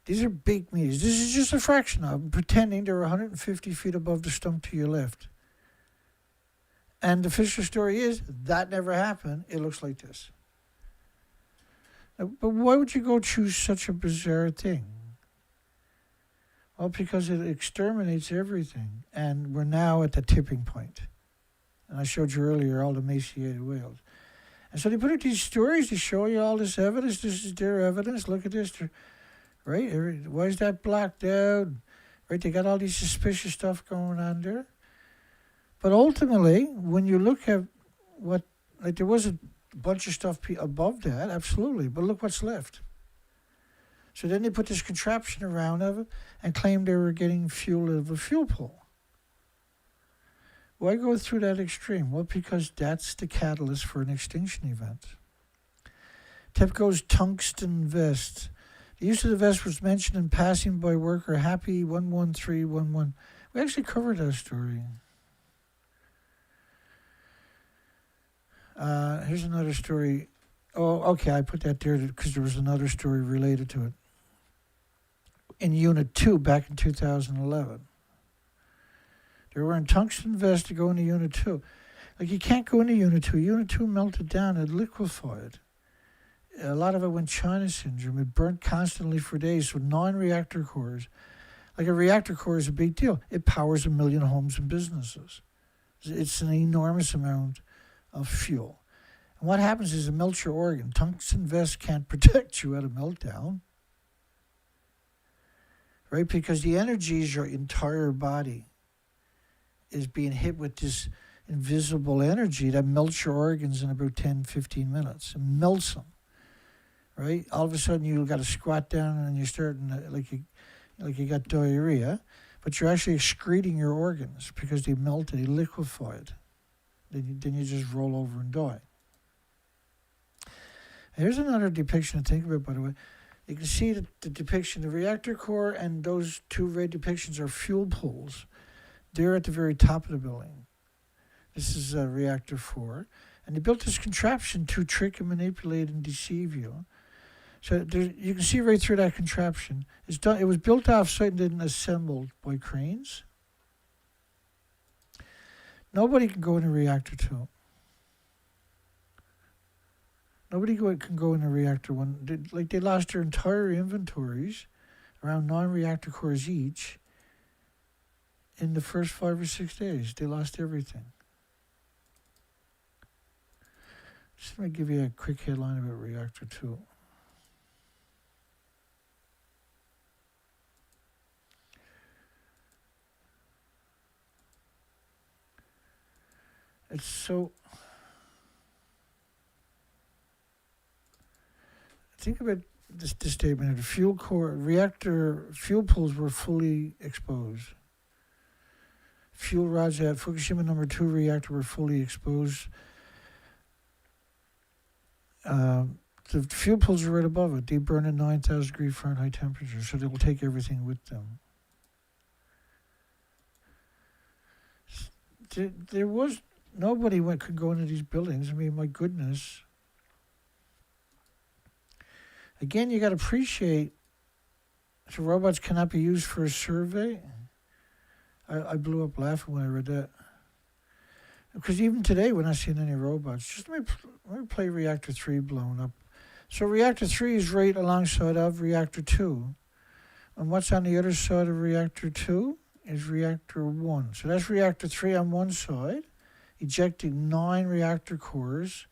These are big media. This is just a fraction of them, pretending they're 150 feet above the stump to your left. And the official story is, that never happened. It looks like this. Now, but why would you go choose such a bizarre thing? Well, because it exterminates everything. And we're now at the tipping point. And I showed you earlier all the emaciated whales. And so they put out these stories to show you all this evidence. This is their evidence. Look at this. Right? Why is that blacked out? Right? They got all these suspicious stuff going on there. But ultimately, when you look at what, like there was a bunch of stuff above that, absolutely. But look what's left. So then they put this contraption around of it and claimed they were getting fuel out of a fuel pool. Why go through that extreme? Well, because that's the catalyst for an extinction event. Tepco's tungsten vest. The use of the vest was mentioned in passing by worker Happy 11311. We actually covered that story. Here's another story. Oh, okay, I put that there because there was another story related to it. In Unit 2 back in 2011. They were wearing tungsten vests to go into Unit 2. Like, you can't go into Unit 2. Unit 2 melted down and liquefied. A lot of it went China syndrome. It burnt constantly for days. So 9 reactor cores. Like, a reactor core is a big deal. It powers 1 million homes and businesses. It's an enormous amount of fuel. And what happens is it melts your organ. Tungsten vests can't protect you at a meltdown. Right? Because the energy is your entire body is being hit with this invisible energy that melts your organs in about 10, 15 minutes. It melts them. Right? All of a sudden you got to squat down and you're starting to, like you got diarrhea, but you're actually excreting your organs because they melted, they liquefied. Then you just roll over and die. Here's another depiction to think about, by the way. You can see the depiction, the reactor core and those 2 red depictions are fuel pools. They're at the very top of the building. This is reactor 4. And they built this contraption to trick and manipulate and deceive you. So you can see right through that contraption. It was built off-site and then assembled by cranes. Nobody can go in a reactor 2. Nobody can go in a reactor 1. They lost their entire inventories, around 9 reactor cores each, in the first 5 or 6 days. They lost everything. Just let me give you a quick headline about reactor 2. It's so... Think about this statement. The fuel core, reactor fuel pools were fully exposed. Fuel rods at Fukushima number 2 reactor were fully exposed. The fuel pools are right above it. They burn at 9,000 degree Fahrenheit temperature, so they will take everything with them. There was nobody could go into these buildings. I mean, my goodness. Again, you got to appreciate So robots cannot be used for a survey? I blew up laughing when I read that. Because even today, we're not seeing any robots. Just let me play Reactor 3 blown up. So Reactor 3 is right alongside of Reactor 2. And what's on the other side of Reactor 2 is Reactor 1. So that's Reactor 3 on one side, ejecting 9 reactor cores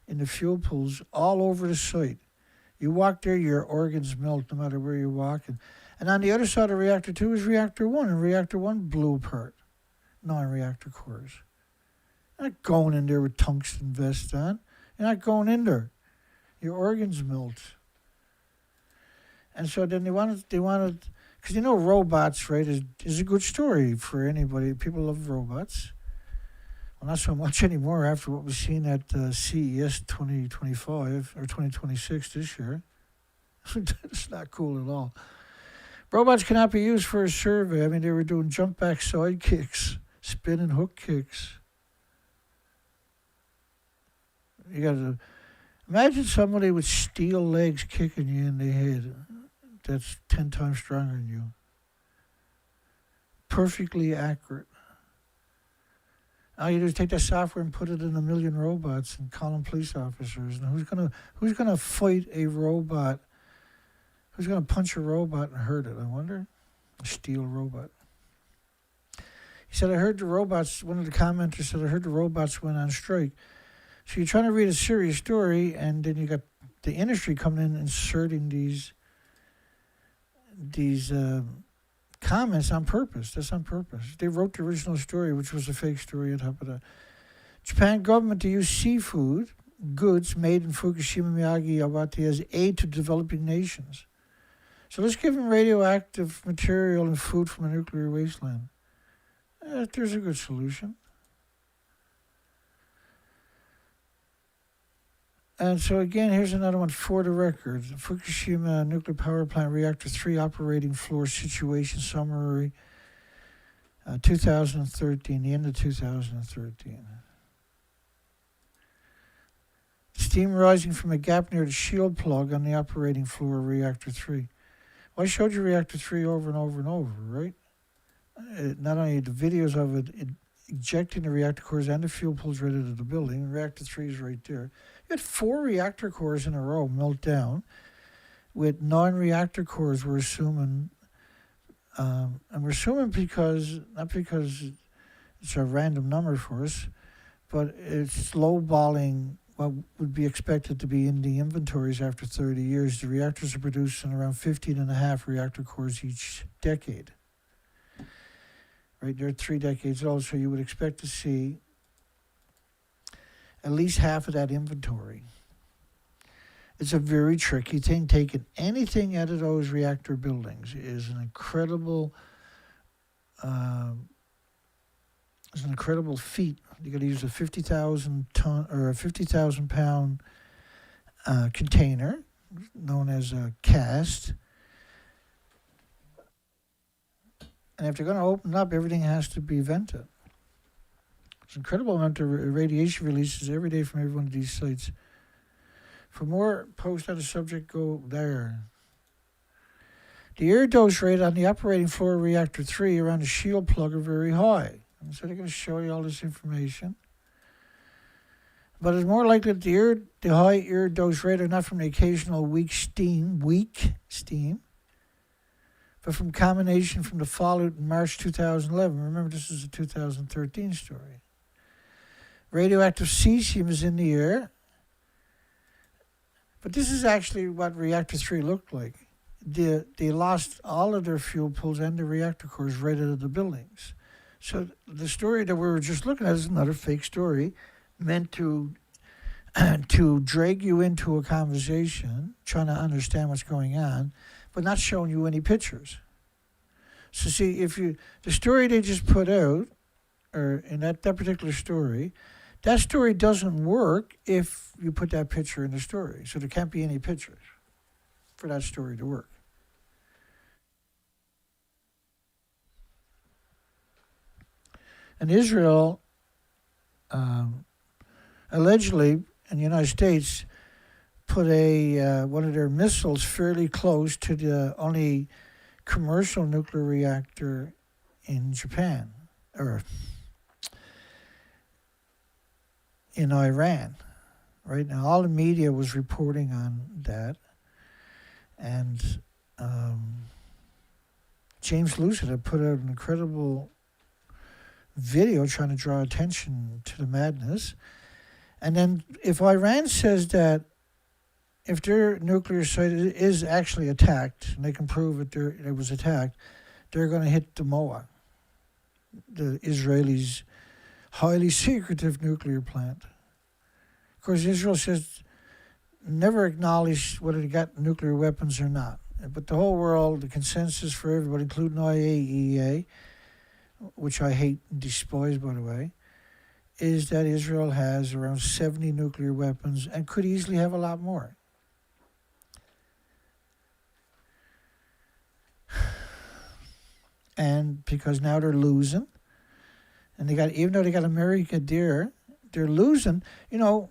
in the fuel pools all over the site. You walk there, your organs melt no matter where you're walking. And on the other side of Reactor 2 is Reactor 1, and Reactor 1 blew apart. 9 reactor cores. You're not going in there with tungsten vest on. You're not going in there. Your organs melt. And so then they wanted, because you know robots, right, is a good story for anybody. People love robots. Well, not so much anymore after what we've seen at CES 2025 or 2026 this year. It's not cool at all. Robots cannot be used for a survey. I mean, they were doing jump back side kicks, spin and hook kicks. You got to imagine somebody with steel legs kicking you in the head. That's 10 times stronger than you. Perfectly accurate. All you do is take that software and put it in 1 million robots and call them police officers. And who's gonna fight a robot? Who's gonna punch a robot and hurt it? I wonder. A steel robot. He said, I heard the robots. One of the commenters said, I heard the robots went on strike. So you're trying to read a serious story, and then you got the industry coming in inserting these comments on purpose. That's on purpose. They wrote the original story, which was a fake story on top of that. Japan government to use seafood goods made in Fukushima, Miyagi, Iwate as aid to developing nations. So let's give them radioactive material and food from a nuclear wasteland. There's a good solution. And so again, here's another one for the record. Fukushima Nuclear Power Plant Reactor 3 Operating Floor Situation Summary, 2013, the end of 2013. Steam rising from a gap near the shield plug on the operating floor of Reactor 3. Well, I showed you Reactor 3 over and over and over, right? Not only the videos of it ejecting the reactor cores and the fuel pools right into the building. Reactor 3 is right there. You had 4 reactor cores in a row melt down, with 9 reactor cores, we're assuming. And we're assuming not because it's a random number for us, but it's lowballing what would be expected to be in the inventories after 30 years. The reactors are producing around 15.5 reactor cores each decade. Right, they're 3 decades old, so you would expect to see at least half of that inventory. It's a very tricky thing. Taking anything out of those reactor buildings is an incredible feat. You got to use a 50,000 ton or a 50,000 pound container known as a cast. And if they're going to open up, everything has to be vented. It's an incredible amount of radiation releases every day from every one of these sites. For more posts on the subject, go there. The air dose rate on the operating floor of Reactor 3 around the shield plug are very high. And so they're going to show you all this information. But it's more likely that the high air dose rate are not from the occasional weak steam, but from combination from the fallout in March 2011. Remember, this is a 2013 story. Radioactive cesium is in the air. But this is actually what Reactor 3 looked like. They lost all of their fuel pools and the reactor cores right out of the buildings. So the story that we were just looking at is another fake story meant to drag you into a conversation, trying to understand what's going on, but not showing you any pictures. So see, the story they just put out, or in that particular story, that story doesn't work if you put that picture in the story. So there can't be any pictures for that story to work. And Israel, allegedly, in the United States, put one of their missiles fairly close to the only commercial nuclear reactor in Japan, or in Iran. Right now, all the media was reporting on that, and James Lucid had put out an incredible video trying to draw attention to the madness. And then if Iran says that if their nuclear site is actually attacked, and they can prove it was attacked, they're going to hit the MOA, the Israelis' highly secretive nuclear plant. Of course, Israel says never acknowledged whether they got nuclear weapons or not. But the whole world, the consensus for everybody, including IAEA, which I hate and despise, by the way, is that Israel has around 70 nuclear weapons and could easily have a lot more. And because now they're losing, and even though they got America there, they're losing. You know,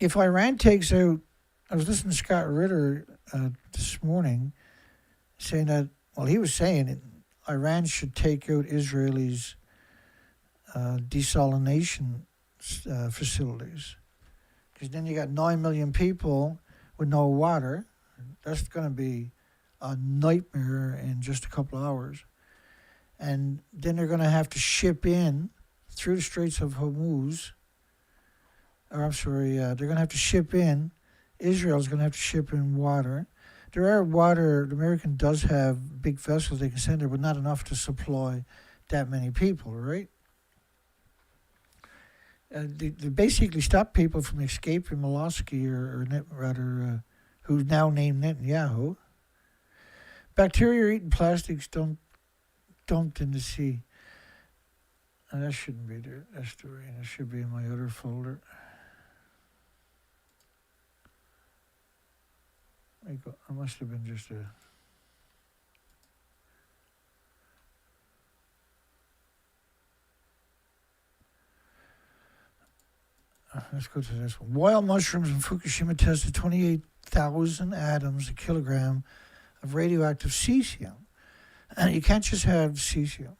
if Iran takes out, I was listening to Scott Ritter this morning saying that, well, he was saying Iran should take out Israelis' desalination facilities. Because then you got 9 million people with no water. That's going to be a nightmare in just a couple of hours. And then they're going to have to ship in through the Straits of Hormuz. They're going to have to ship in. Israel's going to have to ship in water. There are water, the American does have big vessels they can send there, but not enough to supply that many people, right? They basically stop people from escaping Molosky, who's now named Netanyahu. Bacteria are eating plastics dumped in the sea. And that shouldn't be there. That's the rain. It should be in my other folder. I must have been just a... Let's go to this one. Wild mushrooms in Fukushima tested 28,000 atoms a kilogram of radioactive cesium. And you can't just have cesium.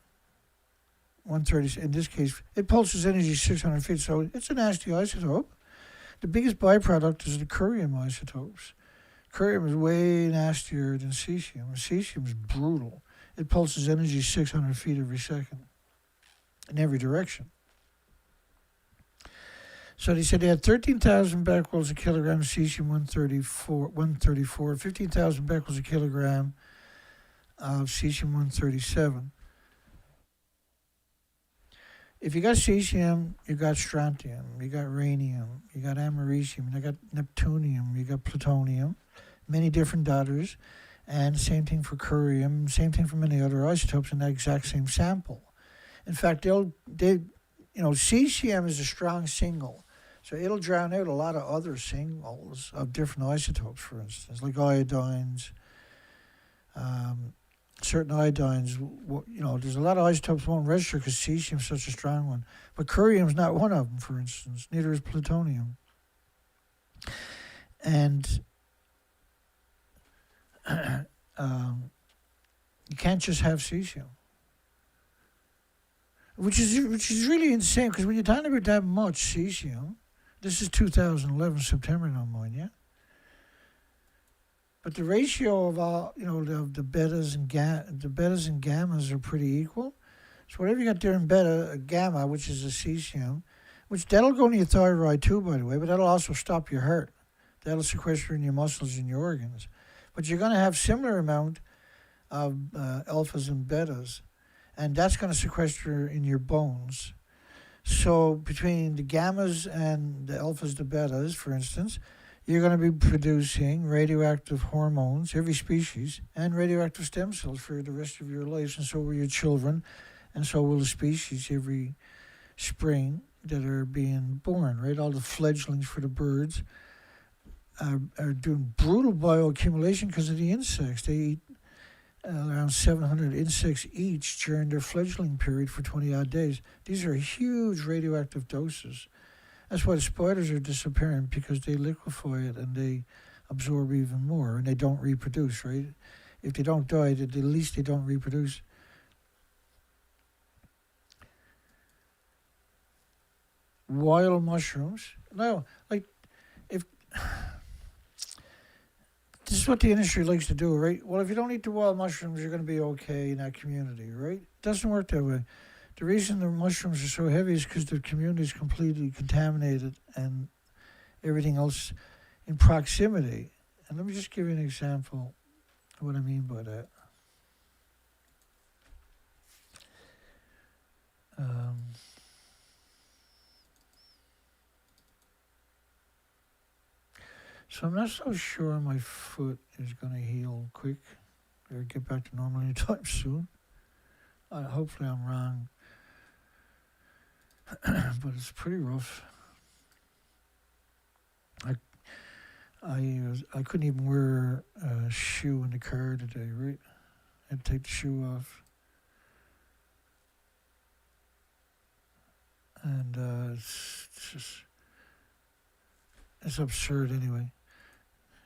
130, in this case, it pulses energy 600 feet, so it's a nasty isotope. The biggest byproduct is the curium isotopes. Curium is way nastier than cesium. Cesium is brutal. It pulses energy 600 feet every second in every direction. So they said they had 13,000 becquerels a kilogram of cesium-134, 15,000 becquerels a kilogram of cesium-137. If you got cesium, you got strontium, you got rhenium, you got americium, you got neptunium, you got plutonium, many different daughters, and same thing for curium, same thing for many other isotopes in that exact same sample. In fact, cesium is a strong single, so it'll drown out a lot of other singles of different isotopes, for instance, like iodines. Certain iodines, there's a lot of isotopes won't register because cesium is such a strong one. But curium's not one of them, for instance. Neither is plutonium. And you can't just have cesium. Which is really insane, because when you're talking about that much cesium, this is 2011, September now, mind you. But the ratio of all, the betas and gammas are pretty equal. So whatever you got there in beta, gamma, which is a cesium, which that'll go in your thyroid too, by the way, but that'll also stop your heart. That'll sequester in your muscles and your organs. But you're going to have similar amount of alphas and betas, and that's going to sequester in your bones. So between the gammas and the alphas, the betas, for instance, you're going to be producing radioactive hormones, every species, and radioactive stem cells for the rest of your lives, and so will your children, and so will the species every spring that are being born, right? All the fledglings for the birds are doing brutal bioaccumulation because of the insects. They eat around 700 insects each during their fledgling period for 20-odd days. These are huge radioactive doses. That's why the spiders are disappearing, because they liquefy it and they absorb even more, and they don't reproduce, right? If they don't die, at least they don't reproduce. Wild mushrooms. No, like, if this is what the industry likes to do, right? Well, if you don't eat the wild mushrooms, you're going to be okay in that community, right? It doesn't work that way. The reason the mushrooms are so heavy is because the community is completely contaminated and everything else in proximity. And let me just give you an example of what I mean by that. So I'm not so sure my foot is going to heal quick or get back to normal anytime soon. Hopefully I'm wrong. But it's pretty rough. I couldn't even wear a shoe in the car today, right? I had to take the shoe off. And it's absurd anyway.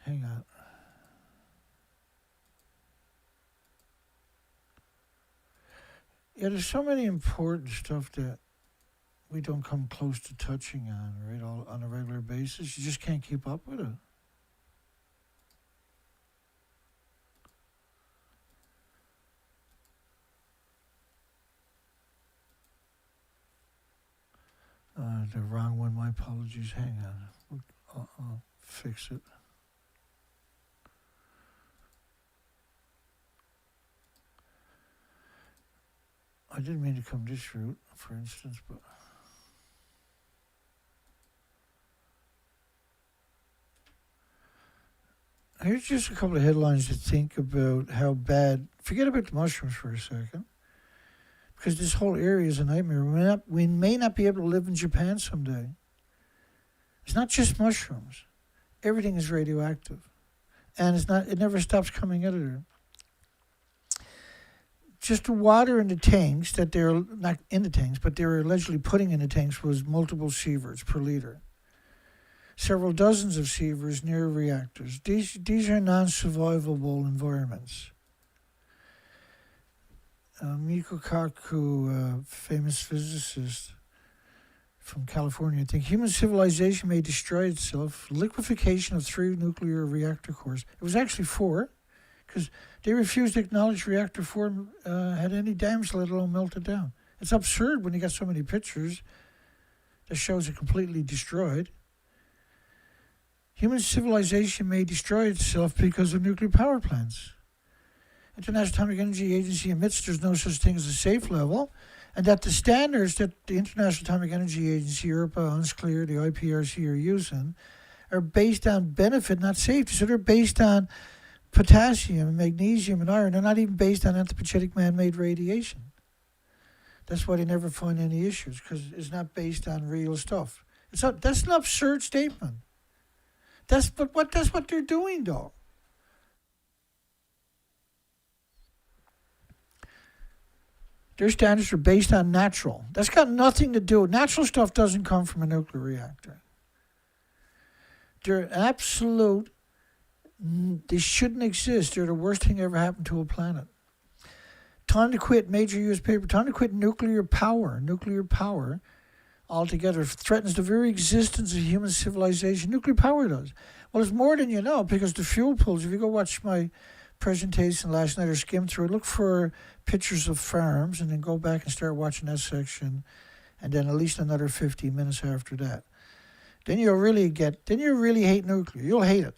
Hang on. Yeah, there's so many important stuff that we don't come close to touching on, right, on a regular basis. You just can't keep up with it. The wrong one, my apologies. Hang on. I'll fix it. I didn't mean to come this route, for instance, but here's just a couple of headlines to think about how bad. Forget about the mushrooms for a second, because this whole area is a nightmare. We may not be able to live in Japan someday. It's not just mushrooms. Everything is radioactive, and it never stops coming out of there. Just the water in the tanks that they're not in the tanks, but they're allegedly putting in the tanks was multiple sieverts per liter. Several dozens of sievers near reactors. These are non-survivable environments. Miko Kaku, famous physicist from California, I think human civilization may destroy itself. Liquefaction of 3 nuclear reactor cores. It was actually 4, because they refused to acknowledge reactor 4 had any damage, let alone melted down. It's absurd when you got so many pictures that shows it completely destroyed. Human civilization may destroy itself because of nuclear power plants. International Atomic Energy Agency admits there's no such thing as a safe level, and that the standards that the International Atomic Energy Agency, ERPA, UNSCLEAR, the IPRC are using are based on benefit, not safety. So they're based on potassium, magnesium, and iron. They're not even based on anthropogenic man-made radiation. That's why they never find any issues, because it's not based on real stuff. That's an absurd statement. That's what they're doing, though. Their standards are based on natural. That's got nothing to do. Natural stuff doesn't come from a nuclear reactor. They're absolute. They shouldn't exist. They're the worst thing ever happened to a planet. Time to quit, major U.S. paper. Time to quit nuclear power. Nuclear power altogether threatens the very existence of human civilization. Nuclear power does. Well, it's more than you know, because the fuel pools, if you go watch my presentation last night or skim through it, look for pictures of farms and then go back and start watching that section, and then at least another 15 minutes after that. Then you'll really hate nuclear. You'll hate it.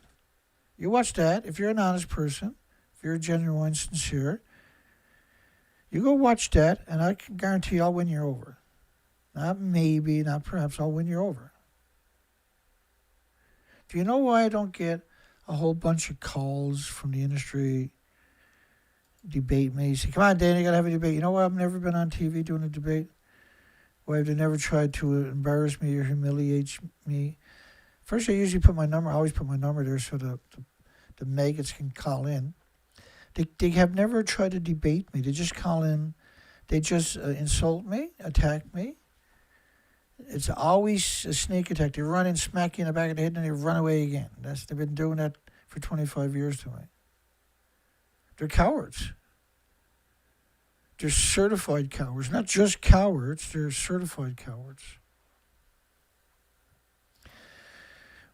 You watch that. If you're an honest person, if you're genuine, sincere, you go watch that, and I can guarantee I'll win you over. Not maybe, not perhaps, I'll win you over. Do you know why I don't get a whole bunch of calls from the industry, debate me, say, come on, Dan, you got to have a debate. You know why I've never been on TV doing a debate? Why have they never tried to embarrass me or humiliate me? First, I always put my number there so the maggots can call in. They have never tried to debate me. They just call in. They just insult me, attack me. It's always a sneak attack. They run in, smack you in the back of the head, and they run away again. They've been doing that for 25 years to me. They're cowards. They're certified cowards. Not just cowards, they're certified cowards.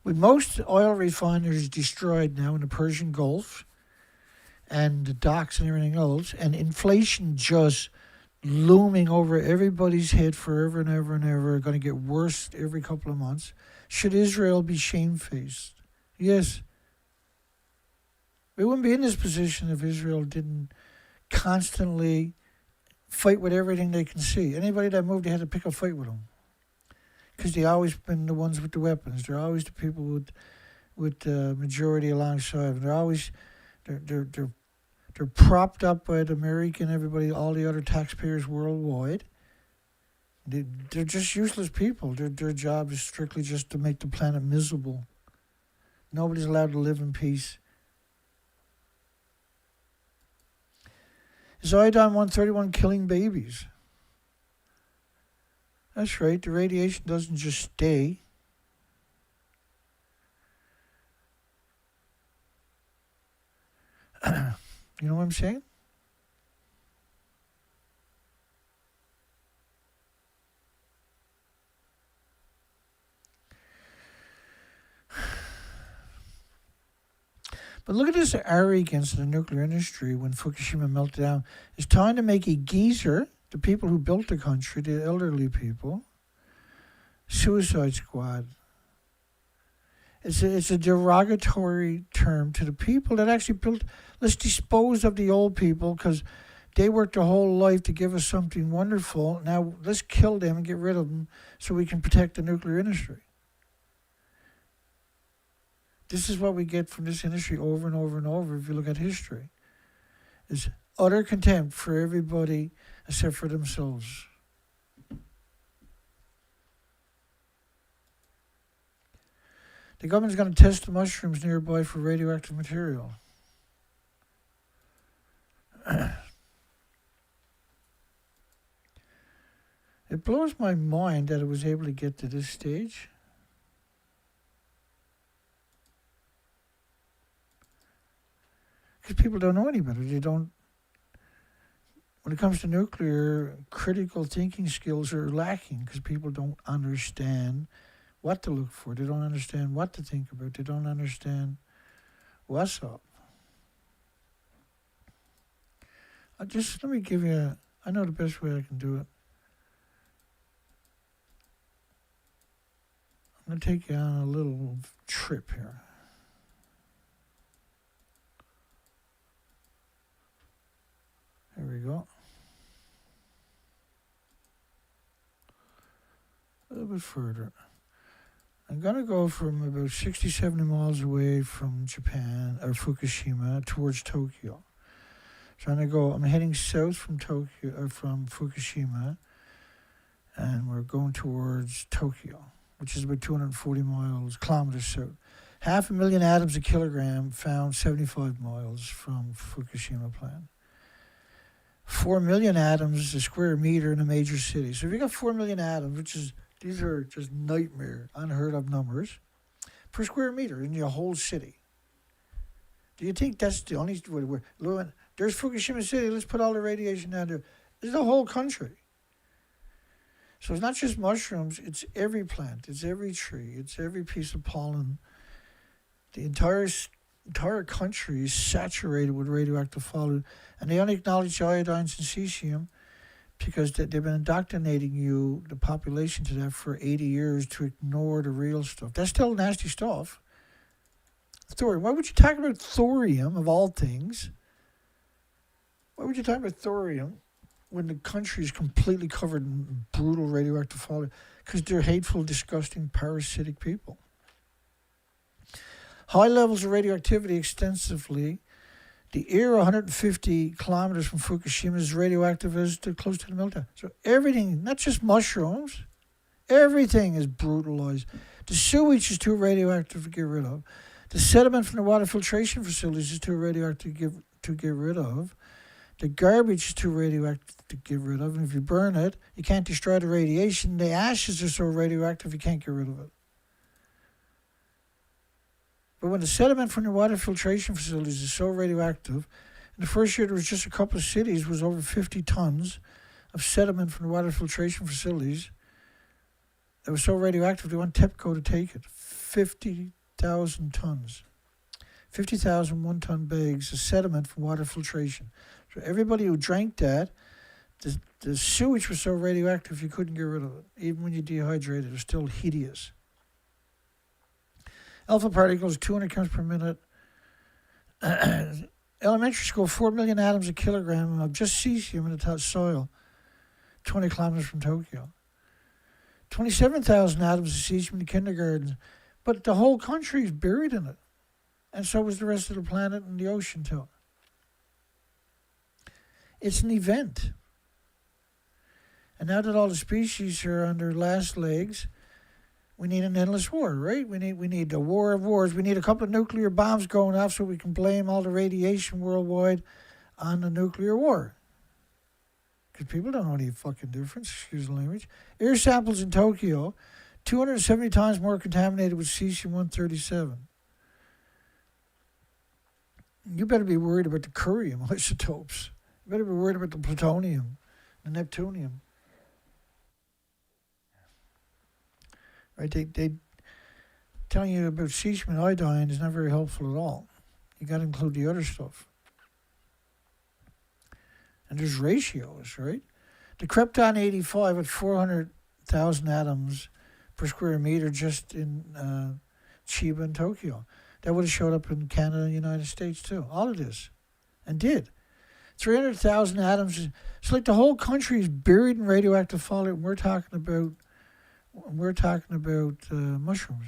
With most oil refineries destroyed now in the Persian Gulf and the docks and everything else, and inflation just looming over everybody's head forever and ever and ever, going to get worse every couple of months, should Israel be shamefaced? Yes. We wouldn't be in this position if Israel didn't constantly fight with everything they can see. Anybody that moved, they had to pick a fight with them. Because they always been the ones with the weapons. They're always the people with the majority alongside them. They're propped up by the American, everybody, all the other taxpayers worldwide. They're just useless people. Their job is strictly just to make the planet miserable. Nobody's allowed to live in peace. Is iodine-131 killing babies? That's right, the radiation doesn't just stay. You know what I'm saying? But look at this arrogance of the nuclear industry when Fukushima melted down. It's time to make a geezer, the people who built the country, the elderly people, suicide squad. It's a derogatory term to the people that actually built. Let's dispose of the old people because they worked their whole life to give us something wonderful. Now let's kill them and get rid of them so we can protect the nuclear industry. This is what we get from this industry over and over and over if you look at history. It's utter contempt for everybody except for themselves. The government's going to test the mushrooms nearby for radioactive material. It blows my mind that it was able to get to this stage. Because people don't know any better. They don't. When it comes to nuclear, critical thinking skills are lacking because people don't understand what to look for. They don't understand what to think about. They don't understand what's up. Let me give you, I know the best way I can do it. I'm going to take you on a little trip here. There we go. A little bit further. I'm going to go from about 60, 70 miles away from Japan, or Fukushima, towards Tokyo. So I'm heading south from Tokyo, or from Fukushima, and we're going towards Tokyo, which is about 240 kilometers south. 500,000 atoms a kilogram found 75 miles from Fukushima plant. 4 million atoms a square meter in a major city. So if you got 4 million atoms, these are just nightmare, unheard of numbers, per square meter in your whole city. Do you think that's the only there's Fukushima City, let's put all the radiation down there. There's the whole country. So it's not just mushrooms, it's every plant, it's every tree, it's every piece of pollen. The entire country is saturated with radioactive fallout, and they only acknowledge iodines and cesium because they've been indoctrinating the population to that for 80 years to ignore the real stuff. That's still nasty stuff. Thorium. Why would you talk about thorium, of all things? Why would you talk about thorium when the country is completely covered in brutal radioactive fallout? Because they're hateful, disgusting, parasitic people. High levels of radioactivity extensively. The air 150 kilometers from Fukushima is radioactive as close to the meltdown. So everything, not just mushrooms, everything is brutalized. The sewage is too radioactive to get rid of. The sediment from the water filtration facilities is too radioactive to get rid of. The garbage is too radioactive to get rid of. And if you burn it, you can't destroy the radiation. The ashes are so radioactive you can't get rid of it. But when the sediment from the water filtration facilities is so radioactive, In the first year, there was just a couple of cities, was over 50 tons of sediment from the water filtration facilities that was so radioactive they want Tepco to take it. 50,000 tons. 50,000 one-ton bags of sediment from water filtration. So everybody who drank that, the sewage was so radioactive you couldn't get rid of it. Even when you dehydrated, it was still hideous. Alpha particles, 200 counts per minute. Elementary school, 4 million atoms a kilogram of just cesium in the top soil, 20 kilometers from Tokyo. 27,000 atoms of cesium in the kindergarten. But the whole country is buried in it. And so was the rest of the planet and the ocean too. It's an event. And now that all the species are on their last legs, we need an endless war, right? We need a war of wars. We need a couple of nuclear bombs going off so we can blame all the radiation worldwide on the nuclear war. Because people don't know any fucking difference, excuse the language. Air samples in Tokyo, 270 times more contaminated with cesium-137. You better be worried about the curium isotopes. You better be worried about the plutonium, the neptunium. Right? They telling you about cesium and iodine is not very helpful at all. You got to include the other stuff. And there's ratios, right? The Krypton 85 at 400,000 atoms per square meter just in Chiba and Tokyo. That would have showed up in Canada and the United States too. All of this. And did. 300,000 atoms. It's like the whole country is buried in radioactive fallout, and we're talking about mushrooms.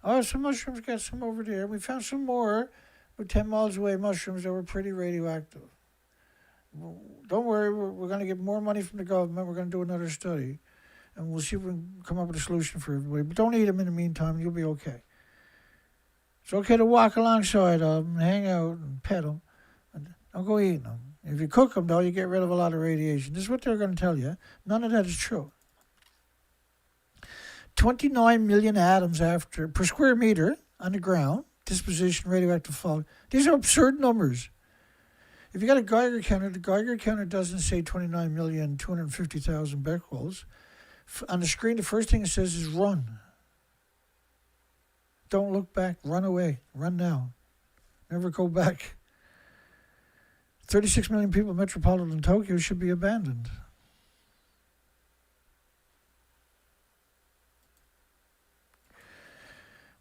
Oh, some mushrooms got some over there. We found some more, but 10 miles away, mushrooms that were pretty radioactive. Don't worry, we're going to get more money from the government. We're going to do another study, and we'll see if we can come up with a solution for everybody. But don't eat them in the meantime. You'll be okay. It's okay to walk alongside them and hang out and pet them. Don't go eating them. If you cook them, though, you get rid of a lot of radiation. This is what they're going to tell you. None of that is true. 29 million atoms per square meter on the ground, disposition, radioactive fallout. These are absurd numbers. If you got a Geiger counter, the Geiger counter doesn't say 29,250,000 becquerels. On the screen, the first thing it says is run. Don't look back. Run away. Run now. Never go back. 36 million people in metropolitan Tokyo should be abandoned.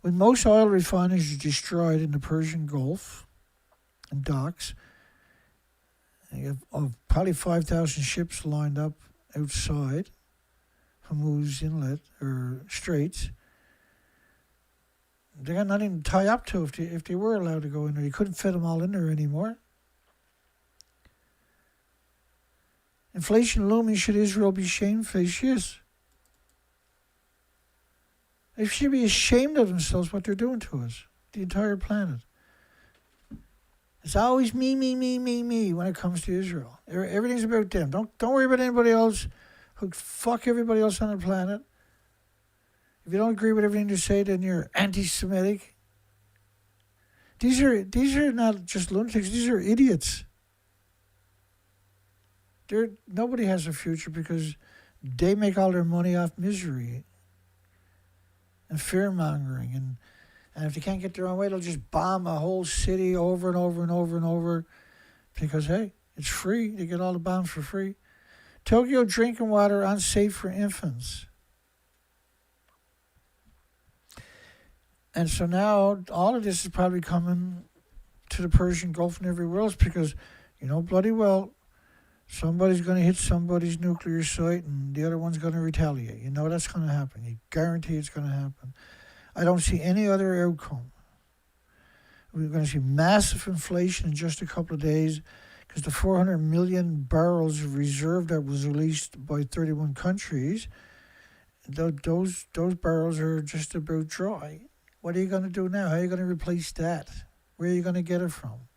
When most oil refineries are destroyed in the Persian Gulf and docks, you have probably 5,000 ships lined up outside Hormuz Inlet or Straits. They got nothing to tie up to if they were allowed to go in there. You couldn't fit them all in there anymore. Inflation looming. Should Israel be shamefaced? Yes. They should be ashamed of themselves what they're doing to us, the entire planet. It's always me when it comes to Israel. Everything's about them. Don't worry about anybody else. Fuck everybody else on the planet. If you don't agree with everything they say, then you're anti-Semitic. These are not just lunatics. These are idiots. Nobody has a future because they make all their money off misery and fear-mongering. And if they can't get their own way, they'll just bomb a whole city over and over and over and over because, hey, it's free. They get all the bombs for free. Tokyo drinking water unsafe for infants. And so now all of this is probably coming to the Persian Gulf and everywhere else because, you know, bloody well, somebody's going to hit somebody's nuclear site and the other one's going to retaliate. You know that's going to happen. You guarantee it's going to happen. I don't see any other outcome. We're going to see massive inflation in just a couple of days because the 400 million barrels of reserve that was released by 31 countries, those barrels are just about dry. What are you going to do now? How are you going to replace that? Where are you going to get it from?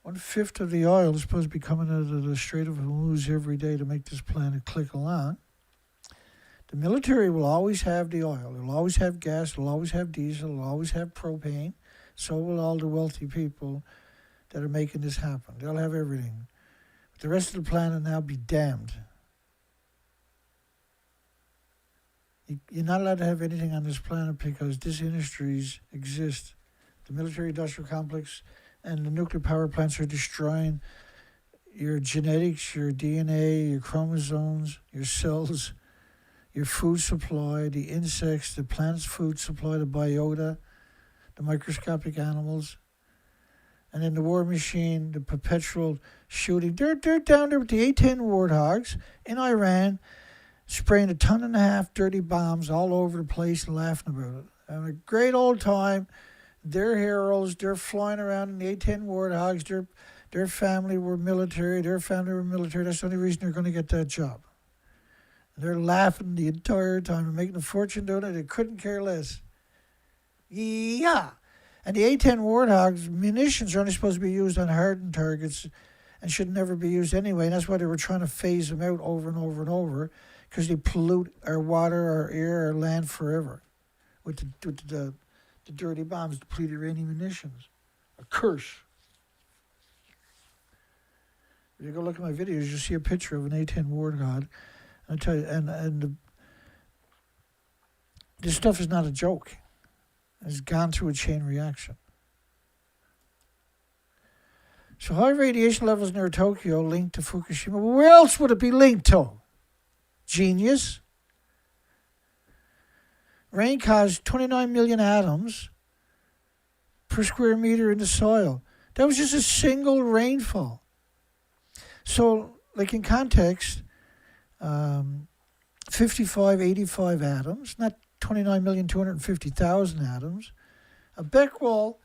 1/5 of the oil is supposed to be coming out of the Strait of Hormuz every day to make this planet click along. The military will always have the oil. It'll always have gas. It'll always have diesel. It'll always have propane. So will all the wealthy people that are making this happen. They'll have everything. But the rest of the planet now be damned. You're not allowed to have anything on this planet because these industries exist. The military-industrial complex and the nuclear power plants are destroying your genetics, your DNA, your chromosomes, your cells, your food supply, the insects, the plant's food supply, the biota, the microscopic animals. And then the war machine, the perpetual shooting. They're down there with the A-10 warthogs in Iran, spraying 1.5 tons dirty bombs all over the place and laughing about it. Having a great old time. They're heroes. They're flying around in the A-10 warthogs. Their family were military. That's the only reason they're going to get that job. And they're laughing the entire time and making a fortune doing it. They couldn't care less. Yeah. And the A-10 warthogs, munitions are only supposed to be used on hardened targets and should never be used anyway. And that's why they were trying to phase them out over and over and over, because they pollute our water, our air, our land forever with the dirty bombs, depleted uranium munitions. A curse. If you go look at my videos, you'll see a picture of an A-10 warthog. I tell you, this stuff is not a joke. It's gone through a chain reaction. So high radiation levels near Tokyo linked to Fukushima. Well, where else would it be linked to? Genius. Rain caused 29 million atoms per square meter in the soil. That was just a single rainfall. So, like in context, 85 atoms, not 29,250,000 atoms. A Becquerel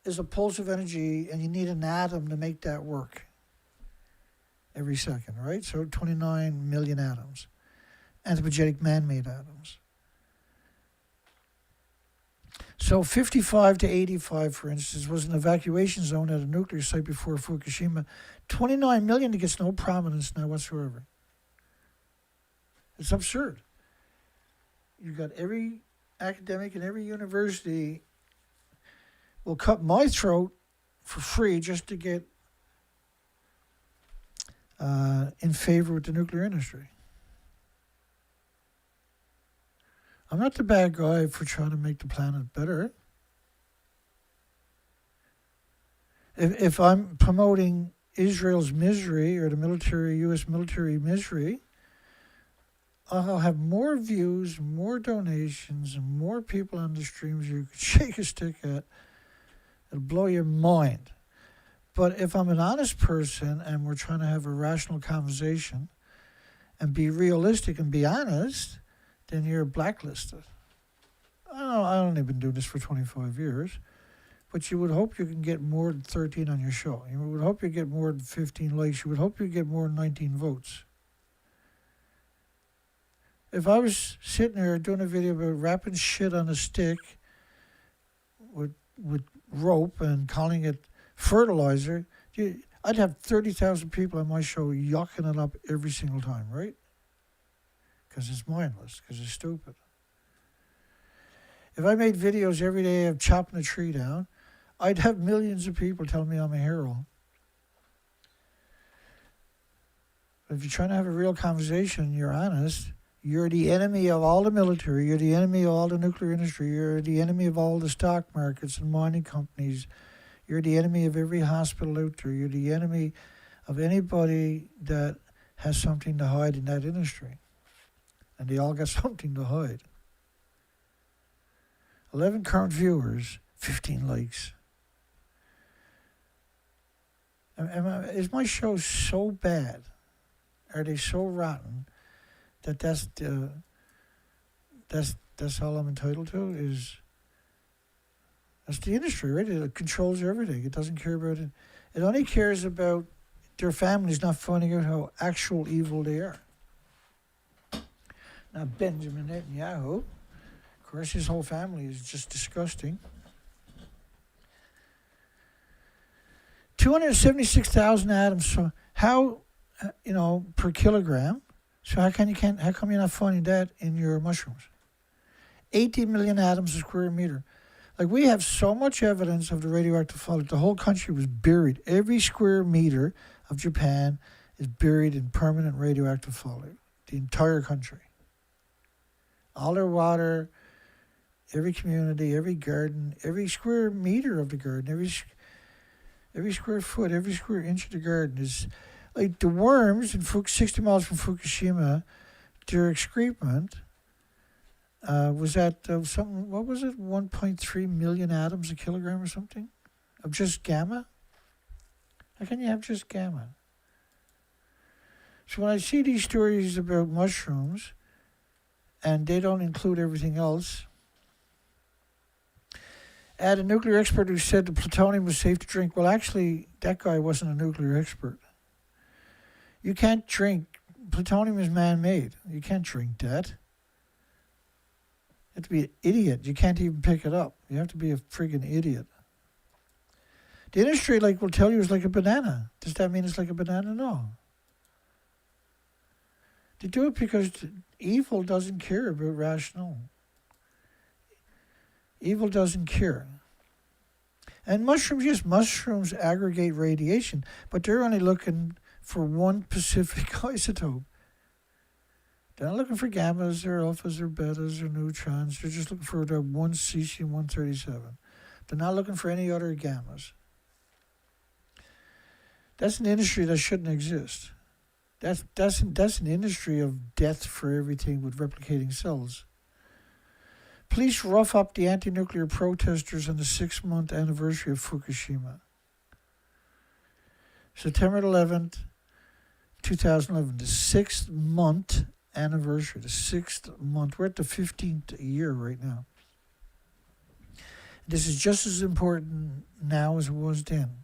is a pulse of energy, and you need an atom to make that work every second, right? So 29 million atoms. Anthropogenic man-made atoms. So 55 to 85, for instance, was an evacuation zone at a nuclear site before Fukushima. 29 million gets no prominence now whatsoever. It's absurd. You've got every academic and every university will cut my throat for free just to get in favor with the nuclear industry. I'm not the bad guy for trying to make the planet better. If I'm promoting Israel's misery or the U.S. military misery, I'll have more views, more donations, and more people on the streams you could shake a stick at. It'll blow your mind. But if I'm an honest person and we're trying to have a rational conversation and be realistic and be honest, then you're blacklisted. I've only been doing this for 25 years, but you would hope you can get more than 13 on your show. You would hope you get more than 15 likes. You would hope you get more than 19 votes. If I was sitting there doing a video about wrapping shit on a stick with rope and calling it fertilizer, I'd have 30,000 people on my show yucking it up every single time, right? Because it's mindless, because it's stupid. If I made videos every day of chopping a tree down, I'd have millions of people telling me I'm a hero. But if you're trying to have a real conversation, you're honest, you're the enemy of all the military, you're the enemy of all the nuclear industry, you're the enemy of all the stock markets and mining companies, you're the enemy of every hospital out there, you're the enemy of anybody that has something to hide in that industry. And they all got something to hide. 11 current viewers, 15 likes. Is my show so bad? Are they so rotten that that's all I'm entitled to? That's the industry, right? It controls everything. It doesn't care about it. It only cares about their families not finding out how actual evil they are. Now, Benjamin Netanyahu, of course, his whole family is just disgusting. 276,000 atoms. So how, per kilogram? So how come you're not finding that in your mushrooms? 80 million atoms a square meter. Like, we have so much evidence of the radioactive fallout. The whole country was buried. Every square meter of Japan is buried in permanent radioactive fallout. The entire country. All their water, every community, every garden, every square meter of the garden, every square foot, every square inch of the garden is like the worms in 60 miles from Fukushima. Their excrement was at something. What was it? 1.3 million atoms a kilogram or something of just gamma. How can you have just gamma? So when I see these stories about mushrooms, and they don't include everything else. I had a nuclear expert who said the plutonium was safe to drink. Well, actually, that guy wasn't a nuclear expert. You can't drink. Plutonium is man-made. You can't drink that. You have to be an idiot. You can't even pick it up. You have to be a friggin' idiot. The industry, will tell you it's like a banana. Does that mean it's like a banana? No. They do it because evil doesn't care about rational. Evil doesn't care. And mushrooms, yes, mushrooms aggregate radiation, but they're only looking for one specific isotope. They're not looking for gammas or alphas or betas or neutrons. They're just looking for the one cesium-137. They're not looking for any other gammas. That's an industry that shouldn't exist. That's an industry of death for everything with replicating cells. Police rough up the anti-nuclear protesters on the 6-month anniversary of Fukushima. September 11th, 2011, the 6th month anniversary, the 6th month. We're at the 15th year right now. This is just as important now as it was then.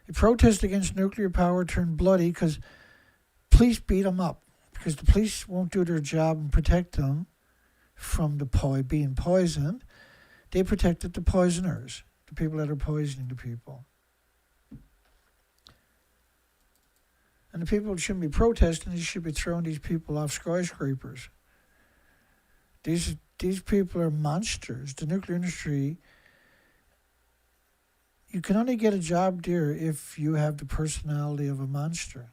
The protest against nuclear power turned bloody because police beat them up. Because the police won't do their job and protect them from the being poisoned. They protected the poisoners, the people that are poisoning the people. And the people that shouldn't be protesting, they should be throwing these people off skyscrapers. These people are monsters. The nuclear industry, you can only get a job there if you have the personality of a monster.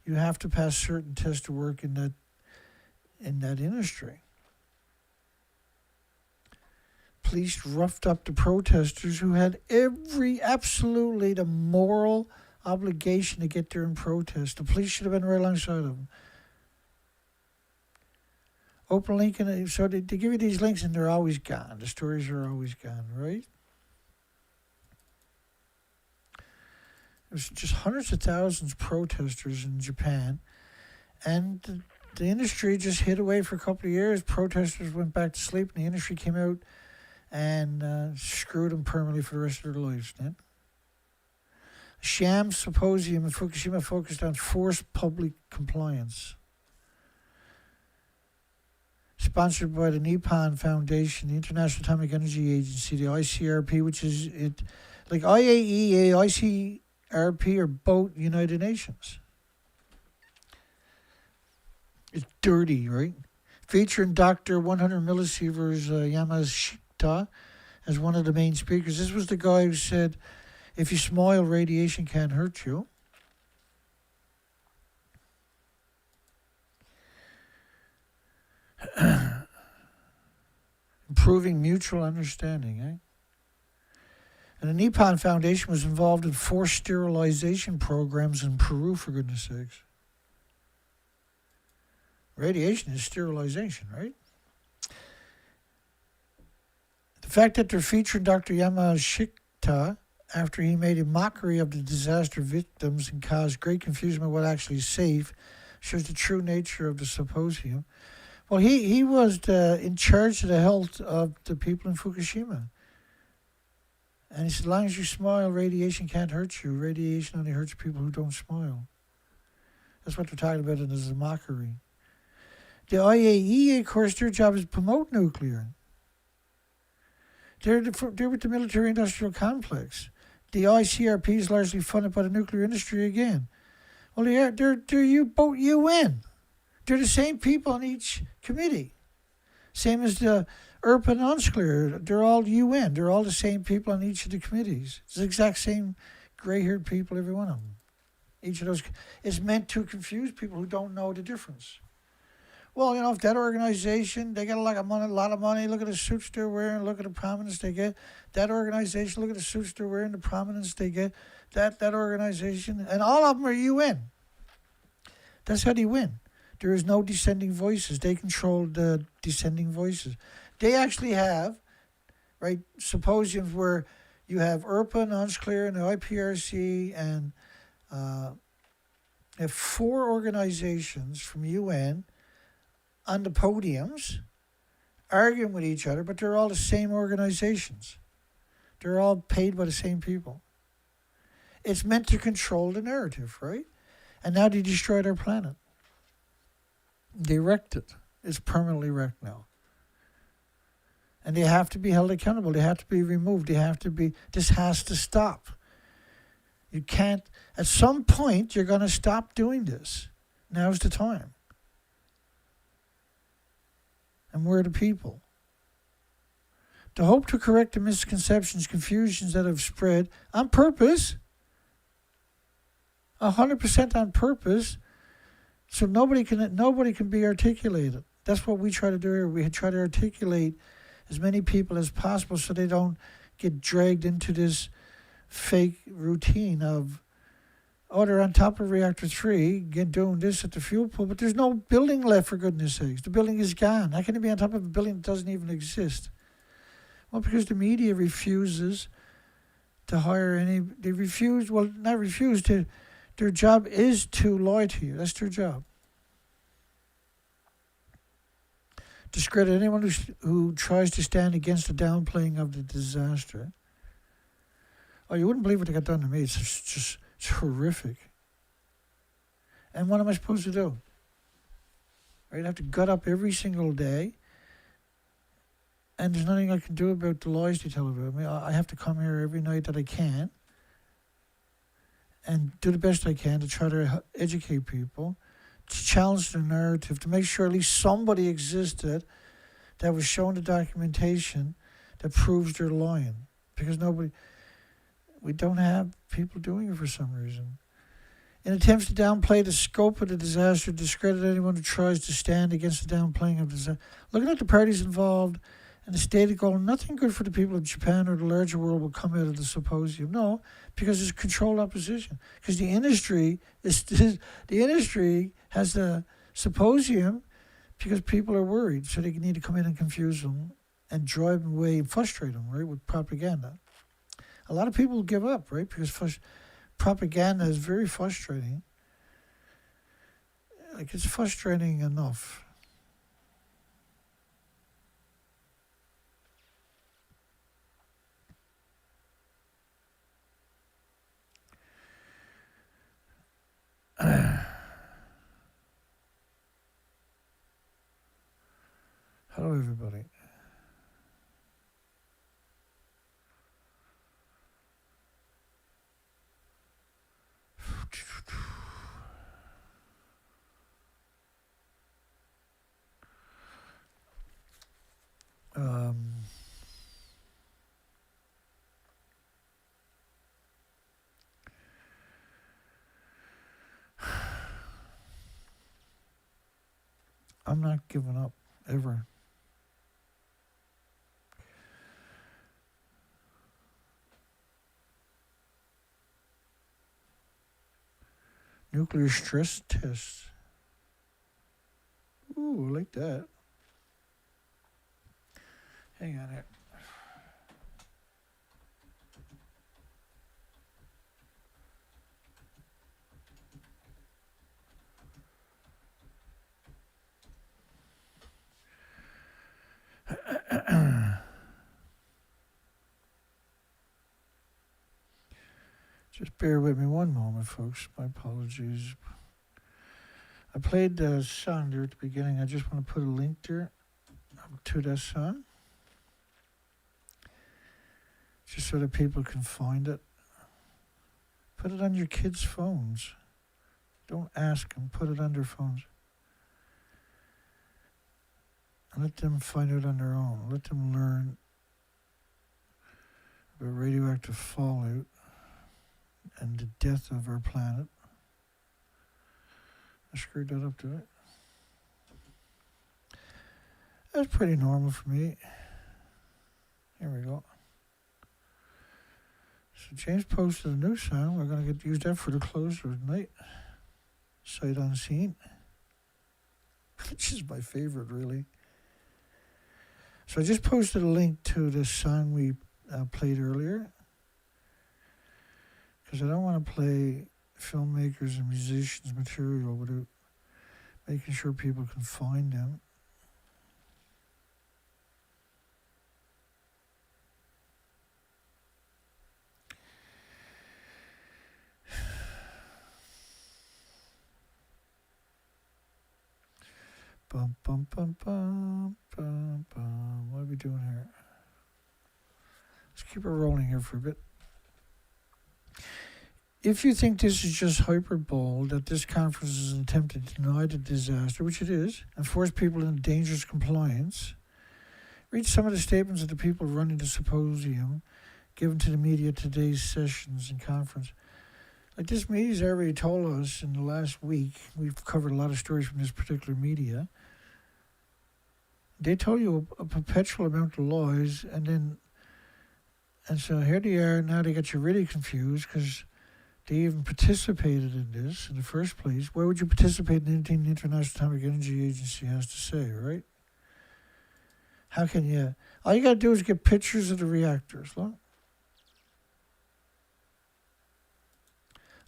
You have to pass certain tests to work in that industry. Police roughed up the protesters who had absolutely the moral obligation to get there and protest. The police should have been right alongside of them. Open link, so they give you these links and they're always gone. The stories are always gone, right? There's just hundreds of thousands of protesters in Japan, and the industry just hid away for a couple of years. Protesters went back to sleep, and the industry came out and screwed them permanently for the rest of their lives. Then, a sham symposium in Fukushima focused on forced public compliance. Sponsored by the Nippon Foundation, the International Atomic Energy Agency, the ICRP, which is it, like IAEA, ICRP are both United Nations. It's dirty, right? Featuring Dr. 100 millisieverts Yamashita as one of the main speakers. This was the guy who said, if you smile, radiation can't hurt you. Improving mutual understanding, eh? And the Nippon Foundation was involved in forced sterilization programs in Peru, for goodness sakes. Radiation is sterilization, right? The fact that they're featuring Dr. Yamashita after he made a mockery of the disaster victims and caused great confusion about what actually is safe shows the true nature of the symposium. Well, he was in charge of the health of the people in Fukushima. And he said, as long as you smile, radiation can't hurt you. Radiation only hurts people who don't smile. That's what they're talking about, and this is a mockery. The IAEA, of course, their job is to promote nuclear. They're with the military-industrial complex. The ICRP is largely funded by the nuclear industry again. Well, they're UN. They're the same people on each committee. Same as the Urban Unclear, they're all UN. They're all the same people on each of the committees. It's the exact same gray-haired people, every one of them. Each of those is meant to confuse people who don't know the difference. Well, if that organization, they get a lot of money, look at the suits they're wearing, look at the prominence they get. That organization, look at the suits they're wearing, the prominence they get. That organization, and all of them are UN. That's how they win. There is no dissenting voices. They control the dissenting voices. They actually have, right, symposiums where you have IRPA and Unclear and the IPRC and have 4 organizations from UN on the podiums arguing with each other, but they're all the same organizations. They're all paid by the same people. It's meant to control the narrative, right? And now they destroyed our planet. They wrecked it. It's permanently wrecked now. And they have to be held accountable. They have to be removed. This has to stop. You can't, at some point, you're going to stop doing this. Now's the time. And we're the people. To hope to correct the misconceptions, confusions that have spread on purpose, 100% on purpose, so nobody can be articulated. That's what we try to do here. We try to articulate as many people as possible so they don't get dragged into this fake routine of, they're on top of reactor 3, doing this at the fuel pool, but there's no building left, for goodness sakes. The building is gone. How can it be on top of a building that doesn't even exist? Well, because the media refuses to hire their job is to lie to you. That's their job. Discredit anyone who tries to stand against the downplaying of the disaster. Oh, you wouldn't believe what they got done to me. It's horrific. And what am I supposed to do? Right? I have to gut up every single day. And there's nothing I can do about the lies they tell about me. I have to come here every night that I can and do the best I can to try to educate people, to challenge their narrative, to make sure at least somebody existed that was shown the documentation that proves they're lying. Because we don't have people doing it for some reason. In attempts to downplay the scope of the disaster, discredit anyone who tries to stand against the downplaying of the disaster. Looking at the parties involved and the stated goal, nothing good for the people of Japan or the larger world will come out of the symposium. No, because it's controlled opposition. Because the industry has the symposium because people are worried, so they need to come in and confuse them and drive them away and frustrate them, right, with propaganda. A lot of people give up, right, because propaganda is very frustrating. Like, it's frustrating enough. Hello, everybody. I'm not giving up, ever. Nuclear stress tests. Ooh, I like that. Hang on here. Just bear with me one moment, folks. My apologies. I played the song there at the beginning. I just want to put a link there to that song, just so that people can find it. Put it on your kids' phones. Don't ask them. Put it on their phones. Let them find out on their own. Let them learn about radioactive fallout and the death of our planet. I screwed that up, did I? That's pretty normal for me. Here we go. So James posted a new sound. We're going to use that for the closer tonight. Sight unseen. Which is my favorite, really. So I just posted a link to the song we played earlier. Because I don't want to play filmmakers and musicians' material without making sure people can find them. Bum, bum, bum, bum, bum, bum. What are we doing here? Let's keep it rolling here for a bit. If you think this is just hyperbole, that this conference is an attempt to deny the disaster, which it is, and force people into dangerous compliance, read some of the statements of the people running the symposium given to the media at today's sessions and conference. Like this media's already told us in the last week, we've covered a lot of stories from this particular media. They told you a perpetual amount of lies, and so here they are, now they got you really confused because they even participated in this in the first place. Why would you participate in anything the International Atomic Energy Agency has to say, right? How can you? All you got to do is get pictures of the reactors. Look.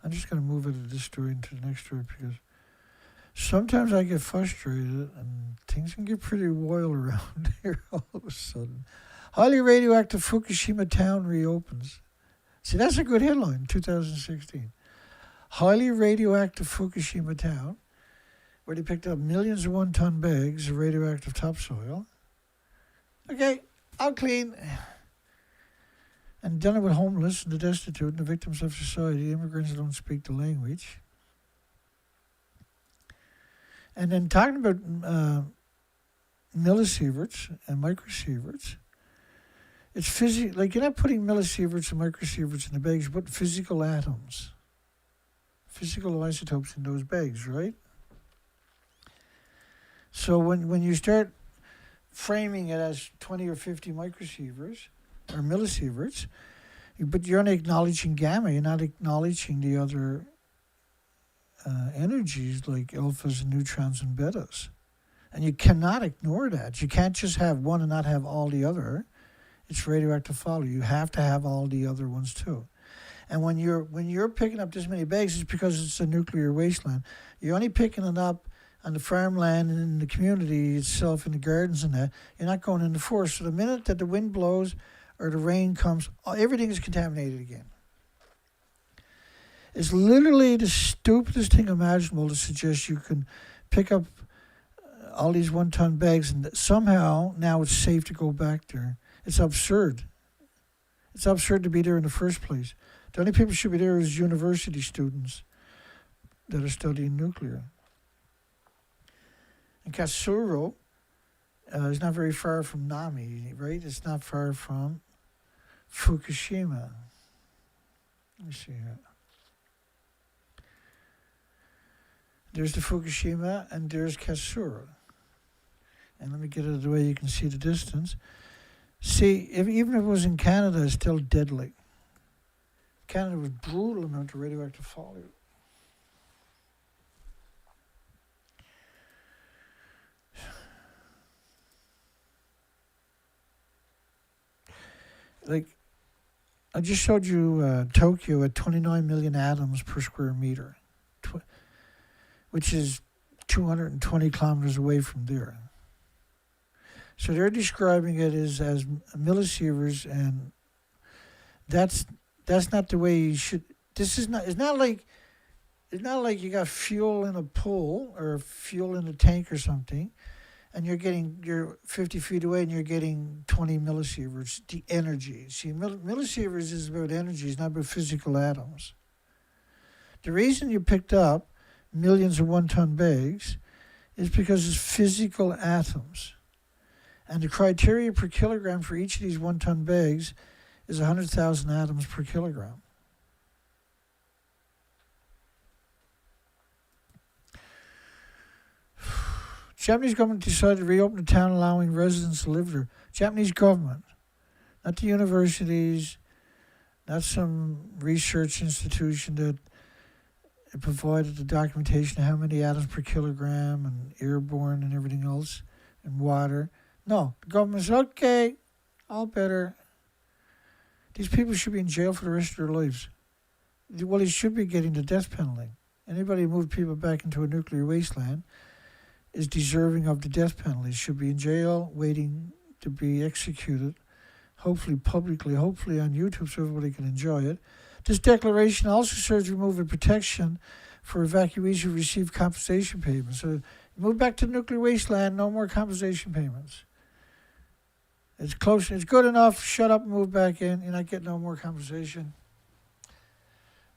I'm just going to move out of this story into the next story because sometimes I get frustrated and things can get pretty wild around here all of a sudden. Highly radioactive Fukushima town reopens. See, that's a good headline, 2016. Highly radioactive Fukushima town, where they picked up millions of one-ton bags of radioactive topsoil. Okay, I'll clean. And done it with homeless and the destitute and the victims of society, immigrants who don't speak the language. And then talking about millisieverts and microsieverts, it's like you're not putting millisieverts and microsieverts in the bags, but physical atoms, physical isotopes in those bags, right? So when you start framing it as 20 or 50 microsieverts or millisieverts, but you're only acknowledging gamma, you're not acknowledging the other energies like alphas and neutrons and betas. And you cannot ignore that. You can't just have one and not have all the other. It's radioactive fallout. You have to have all the other ones too. And when you're picking up this many bags, it's because it's a nuclear wasteland. You're only picking it up on the farmland and in the community itself, in the gardens and that. You're not going in the forest. So the minute that the wind blows or the rain comes, everything is contaminated again. It's literally the stupidest thing imaginable to suggest you can pick up all these one-ton bags and somehow now it's safe to go back there. It's absurd. It's absurd to be there in the first place. The only people who should be there is university students that are studying nuclear. And Katsuro is not very far from Nami, right? It's not far from Fukushima. Let me see here. There's the Fukushima and there's Katsuro. And let me get it out of the way you can see the distance. See, even if it was in Canada, it's still deadly. Canada was brutal amount of radioactive fallout. Like, I just showed you Tokyo at 29 million atoms per square meter, which is 220 kilometers away from there. So they're describing it as millisieverts, and that's not the way you should. It's not like you got fuel in a pool or fuel in a tank or something, and you're 50 feet away and you're getting 20 millisieverts. The energy. See, millisieverts is about energy. It's not about physical atoms. The reason you picked up millions of one-ton bags is because it's physical atoms. And the criteria per kilogram for each of these 1-ton bags is 100,000 atoms per kilogram. Japanese government decided to reopen the town, allowing residents to live there. Japanese government, not the universities, not some research institution that provided the documentation of how many atoms per kilogram and airborne and everything else and water. No, the government said, okay, all better. These people should be in jail for the rest of their lives. Well, they should be getting the death penalty. Anybody who moved people back into a nuclear wasteland is deserving of the death penalty, should be in jail waiting to be executed, hopefully publicly, hopefully on YouTube so everybody can enjoy it. This declaration also serves to remove a protection for evacuees who receive compensation payments. So you move back to the nuclear wasteland, no more compensation payments. It's close, it's good enough, shut up and move back in, you're not getting no more compensation.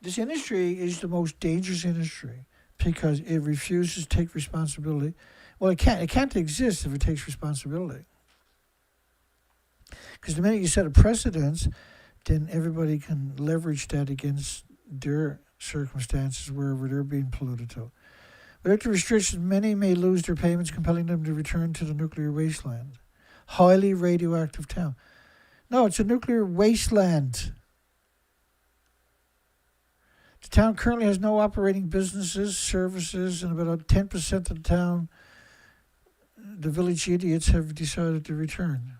This industry is the most dangerous industry because it refuses to take responsibility. Well, it can't exist if it takes responsibility. Because the minute you set a precedence, then everybody can leverage that against their circumstances wherever they're being polluted to. Without the restrictions, many may lose their payments, compelling them to return to the nuclear wasteland. Highly radioactive town. No, it's a nuclear wasteland. The town currently has no operating businesses, services, and about 10% of the town, the village idiots, have decided to return.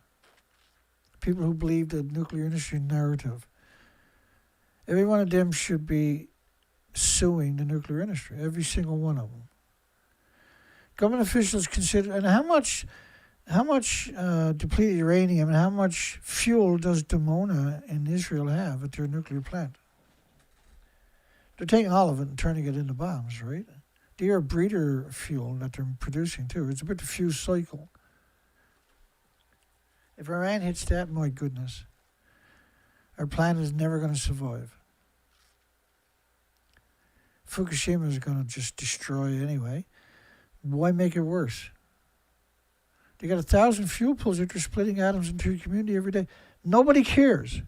People who believe the nuclear industry narrative. Every one of them should be suing the nuclear industry, every single one of them. Government officials consider, and how much depleted uranium and how much fuel does Dimona in Israel have at their nuclear plant? They're taking all of it and turning it into bombs, right? They are breeder fuel that they're producing too. It's about the fuse cycle. If Iran hits that, my goodness, our planet is never going to survive. Fukushima is going to just destroy anyway. Why make it worse? They got 1,000 fuel pools that are splitting atoms into your community every day. Nobody cares.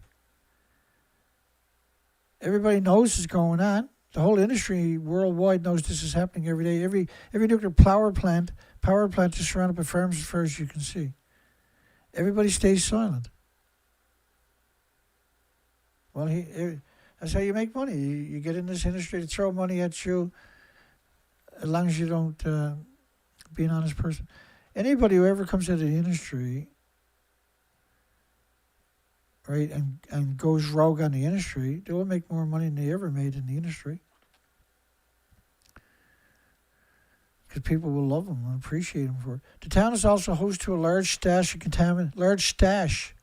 Everybody knows it's going on. The whole industry worldwide knows this is happening every day. Every nuclear power plant is surrounded by farms as far as you can see. Everybody stays silent. Well, that's how you make money. You get in this industry to throw money at you as long as you don't be an honest person. Anybody who ever comes into the industry, right, and goes rogue on the industry, they will make more money than they ever made in the industry. Because people will love them and appreciate them for it. The town is also host to a large stash of contaminant, a large stash.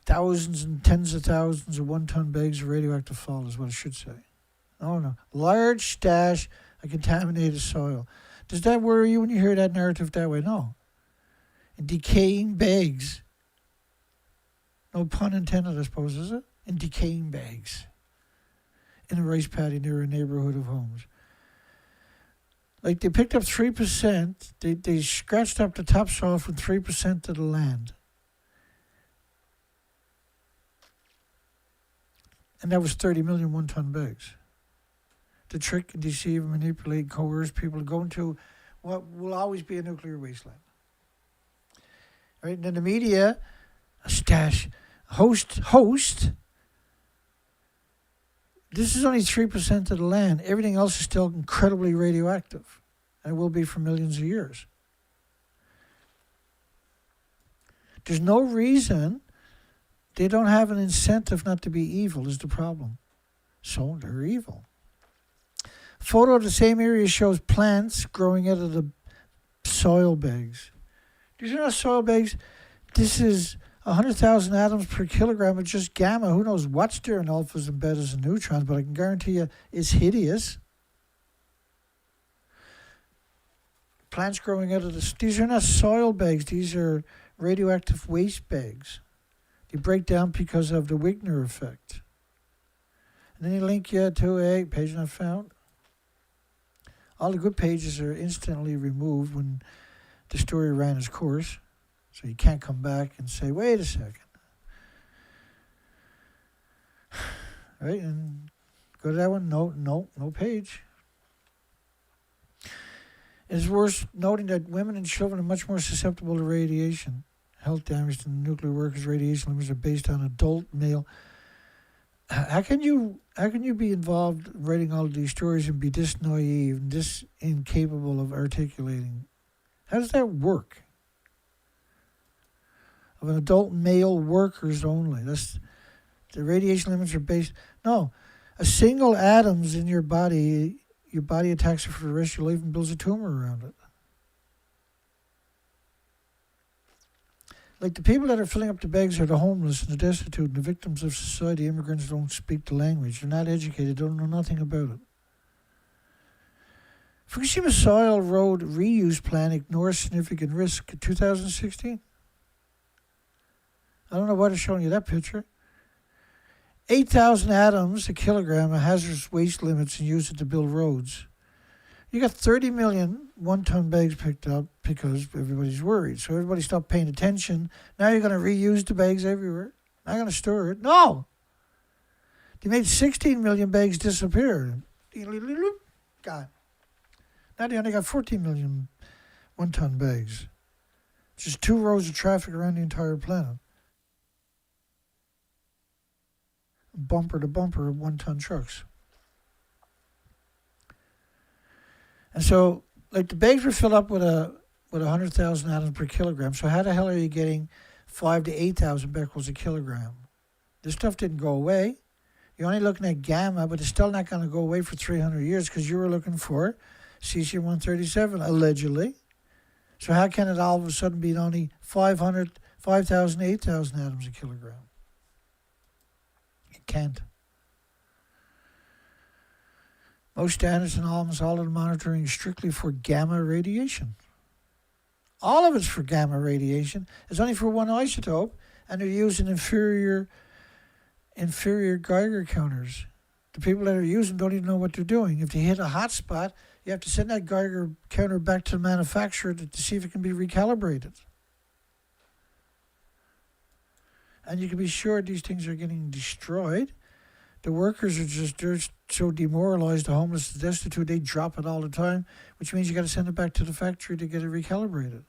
Thousands and tens of thousands of 1-ton bags of radioactive fallout is what it should say. No. Large stash of contaminated soil. Does that worry you when you hear that narrative that way? No. In decaying bags. No pun intended, I suppose, is it? In decaying bags. In a rice paddy near a neighborhood of homes. Like they picked up 3%, they scratched up the topsoil from 3% of the land. And that was 30 million 1-ton bags. To trick and deceive and manipulate, coerce people to go into what will always be a nuclear wasteland. Right? And then the media, a stash, host. This is only 3% of the land. Everything else is still incredibly radioactive. And it will be for millions of years. There's no reason they don't have an incentive not to be evil is the problem. So they're evil. Photo of the same area shows plants growing out of the soil bags. These are not soil bags. This is 100,000 atoms per kilogram of just gamma. Who knows what's there in alphas and betas and neutrons, but I can guarantee you it's hideous. Plants growing out of this. These are not soil bags. These are radioactive waste bags. They break down because of the Wigner effect. And then they link you to a page not found. All the good pages are instantly removed when the story ran its course. So you can't come back and say, wait a second. Right? And go to that one. No page. It's worth noting that women and children are much more susceptible to radiation. Health damage than nuclear workers' radiation limits are based on adult male. How can you be involved writing all of these stories and be this naive and this incapable of articulating? How does that work? Of an adult male workers only. That's the radiation limits are based. No, a single atom's in your body attacks it for the rest of your life and builds a tumor around it. Like the people that are filling up the bags are the homeless and the destitute and the victims of society. Immigrants don't speak the language. They're not educated. Don't know nothing about it. Fukushima soil road reuse plan ignores significant risk in 2016. I don't know why they're showing you that picture. 8,000 atoms a kilogram of hazardous waste limits and used it to build roads. You got 30 million one-ton bags picked up because everybody's worried. So everybody stopped paying attention. Now you're going to reuse the bags everywhere. Not going to store it. No! They made 16 million bags disappear. God. Now they only got 14 million one-ton bags. Just 2 rows of traffic around the entire planet. Bumper to bumper of one-ton trucks. And so, like, the bags were filled up with 100,000 atoms per kilogram. So how the hell are you getting 5,000 to 8,000 becquerels a kilogram? This stuff didn't go away. You're only looking at gamma, but it's still not going to go away for 300 years because you were looking for cesium-137, allegedly. So how can it all of a sudden be only 5,000, 8,000 atoms a kilogram? It can't. Most standards and almost all of the monitoring is strictly for gamma radiation. All of it's for gamma radiation. It's only for one isotope, and they're using inferior Geiger counters. The people that are using don't even know what they're doing. If they hit a hot spot, you have to send that Geiger counter back to the manufacturer to see if it can be recalibrated. And you can be sure these things are getting destroyed. The workers they're so demoralized, the homeless, the destitute, they drop it all the time, which means you got to send it back to the factory to get it recalibrated.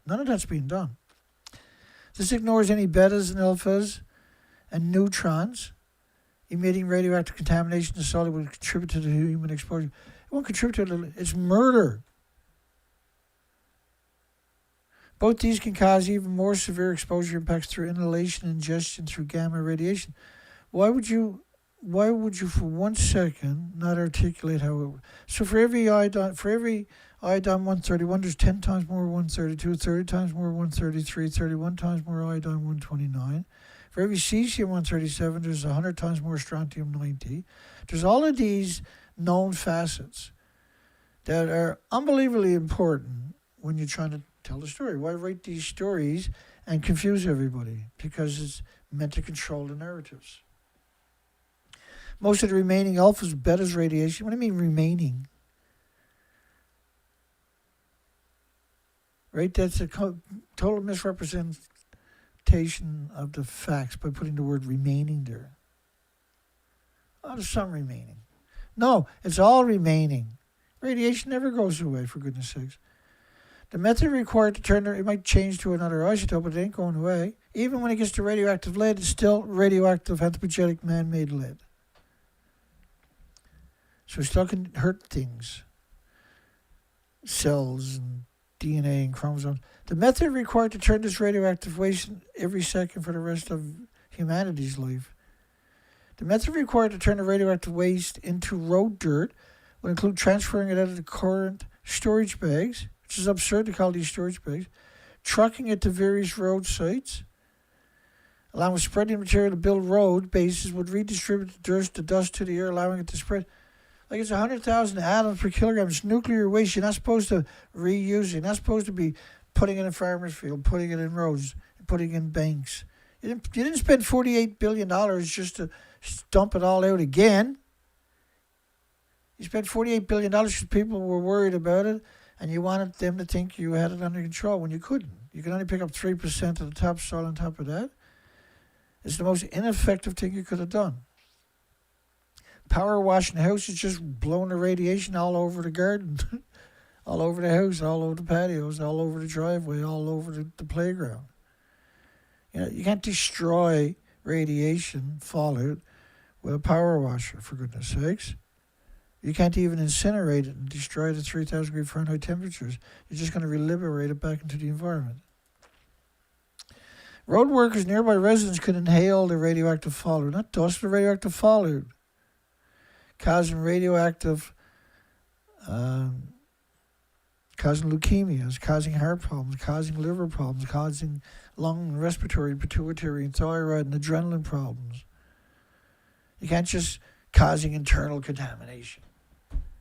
None of that's being done. This ignores any betas and alphas and neutrons. Emitting radioactive contamination to solid will contribute to the human exposure. It won't contribute to it's murder. Both these can cause even more severe exposure impacts through inhalation and ingestion through gamma radiation. Why would you for 1 second not articulate how it works? So for every iodine 131, there's 10 times more 132, 30 times more 133, 31 times more iodine 129. For every cesium 137, there's 100 times more strontium 90. There's all of these known facets that are unbelievably important when you're trying to tell the story. Why write these stories and confuse everybody? Because it's meant to control the narratives. Most of the remaining alphas, betas radiation. What do you mean remaining? Right? That's a total misrepresentation of the facts by putting the word remaining there. Oh, there's some remaining. No, it's all remaining. Radiation never goes away, for goodness sakes. The method required to turn it might change to another isotope, but it ain't going away. Even when it gets to radioactive lead, it's still radioactive, anthropogenic, man-made lead. So it still can hurt things. Cells and DNA and chromosomes. The method required to turn this radioactive waste every second for the rest of humanity's life. The method required to turn the radioactive waste into road dirt will include transferring it out of the current storage bags, which is absurd to call these storage bags, trucking it to various road sites, along with spreading material to build road bases would redistribute the dust to the air, allowing it to spread. Like it's 100,000 atoms per kilogram. It's nuclear waste. You're not supposed to reuse it. You're not supposed to be putting it in farmers' field, putting it in roads, putting it in banks. You didn't spend $48 billion just to dump it all out again. You spent $48 billion because people were worried about it, and you wanted them to think you had it under control when you couldn't. You could only pick up 3% of the topsoil on top of that. It's the most ineffective thing you could have done. Power washing the house is just blowing the radiation all over the garden, all over the house, all over the patios, all over the driveway, all over the playground. You know, you can't destroy radiation fallout with a power washer, for goodness sakes. You can't even incinerate it and destroy it at 3,000 degree Fahrenheit temperatures. You're just going to reliberate it back into the environment. Road workers, nearby residents could inhale the radioactive fallout, not dust, but radioactive fallout, causing radioactive, causing leukemias, causing heart problems, causing liver problems, causing lung and respiratory, pituitary, and thyroid and adrenaline problems. You can't just causing internal contamination,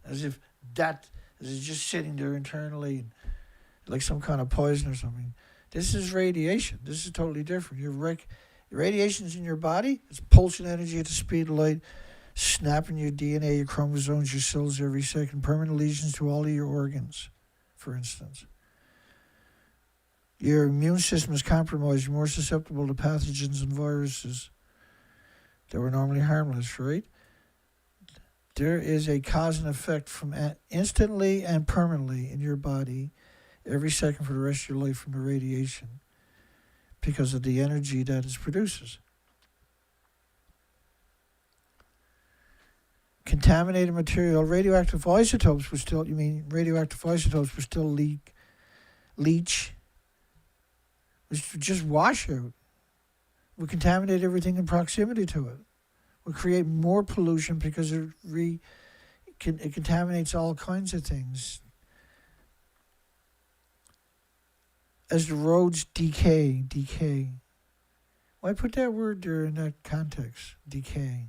as if that is just sitting there internally, like some kind of poison or something. This is radiation. This is totally different. Your radiation's in your body. It's pulsing energy at the speed of light, snapping your DNA, your chromosomes, your cells every second, permanent lesions to all of your organs, for instance. Your immune system is compromised. You're more susceptible to pathogens and viruses that were normally harmless, right? There is a cause and effect from instantly and permanently in your body every second for the rest of your life from the radiation because of the energy that it produces. Contaminated material, radioactive isotopes would still, leach, which would just wash out. Would contaminate everything in proximity to it. Would create more pollution because it contaminates all kinds of things. As the roads decay. Why put that word there in that context, decay?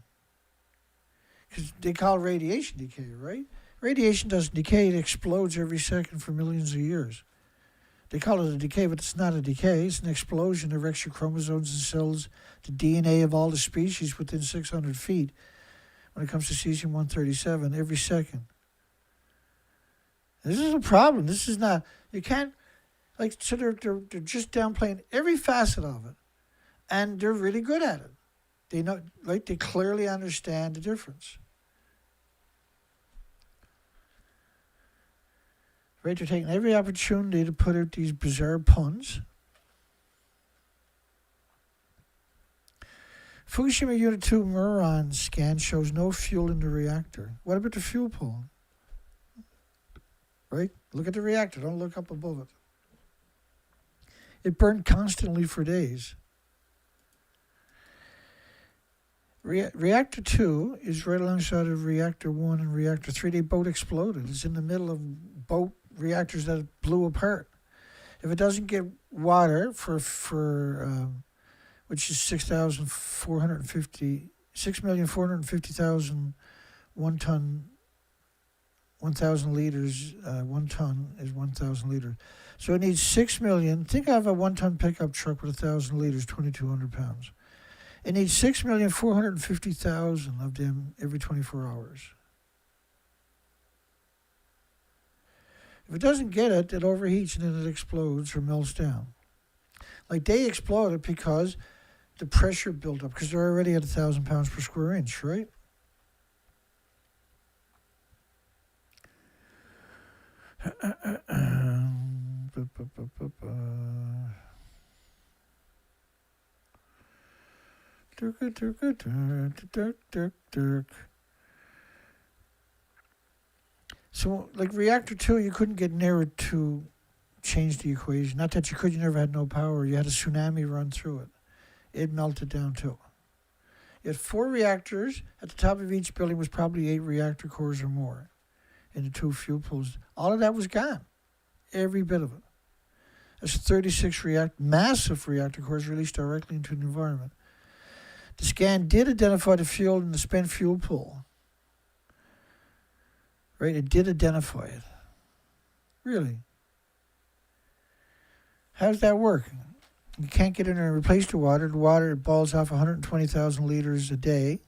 Because they call it radiation decay, right? Radiation doesn't decay, it explodes every second for millions of years. They call it a decay, but it's not a decay. It's an explosion that wrecks your chromosomes and cells, the DNA of all the species within 600 feet when it comes to cesium-137 every second. This is a problem. This is not, you can't, so they're just downplaying every facet of it. And they're really good at it. They know, they clearly understand the difference. Right, they're taking every opportunity to put out these bizarre puns. Fukushima Unit 2 Muon scan shows no fuel in the reactor. What about the fuel pool? Right? Look at the reactor. Don't look up above it. It burned constantly for days. Reactor 2 is right alongside of Reactor 1 and Reactor 3. They both exploded. It's in the middle of both reactors that blew apart. If it doesn't get water which is 6,450,000 1 ton, 1,000 liters. 1 ton is 1,000 liters. So it needs 6 million. Think of a 1 ton pickup truck with 1,000 liters, 2,200 pounds. It needs 6,450,000 of them every 24 hours. If it doesn't get it, it overheats and then it explodes or melts down. Like they exploded because the pressure built up, because they're already at 1,000 pounds per square inch, right? So, like Reactor 2, you couldn't get near it to change the equation. Not that you could, you never had no power. You had a tsunami run through it. It melted down too. You had 4 reactors. At the top of each building was probably 8 reactor cores or more in the 2 fuel pools. All of that was gone. Every bit of it. That's 36 massive reactor cores released directly into the environment. The scan did identify the fuel in the spent fuel pool. Right? It did identify it. Really. How does that work? You can't get in there and replace the water. The water balls off 120,000 liters a day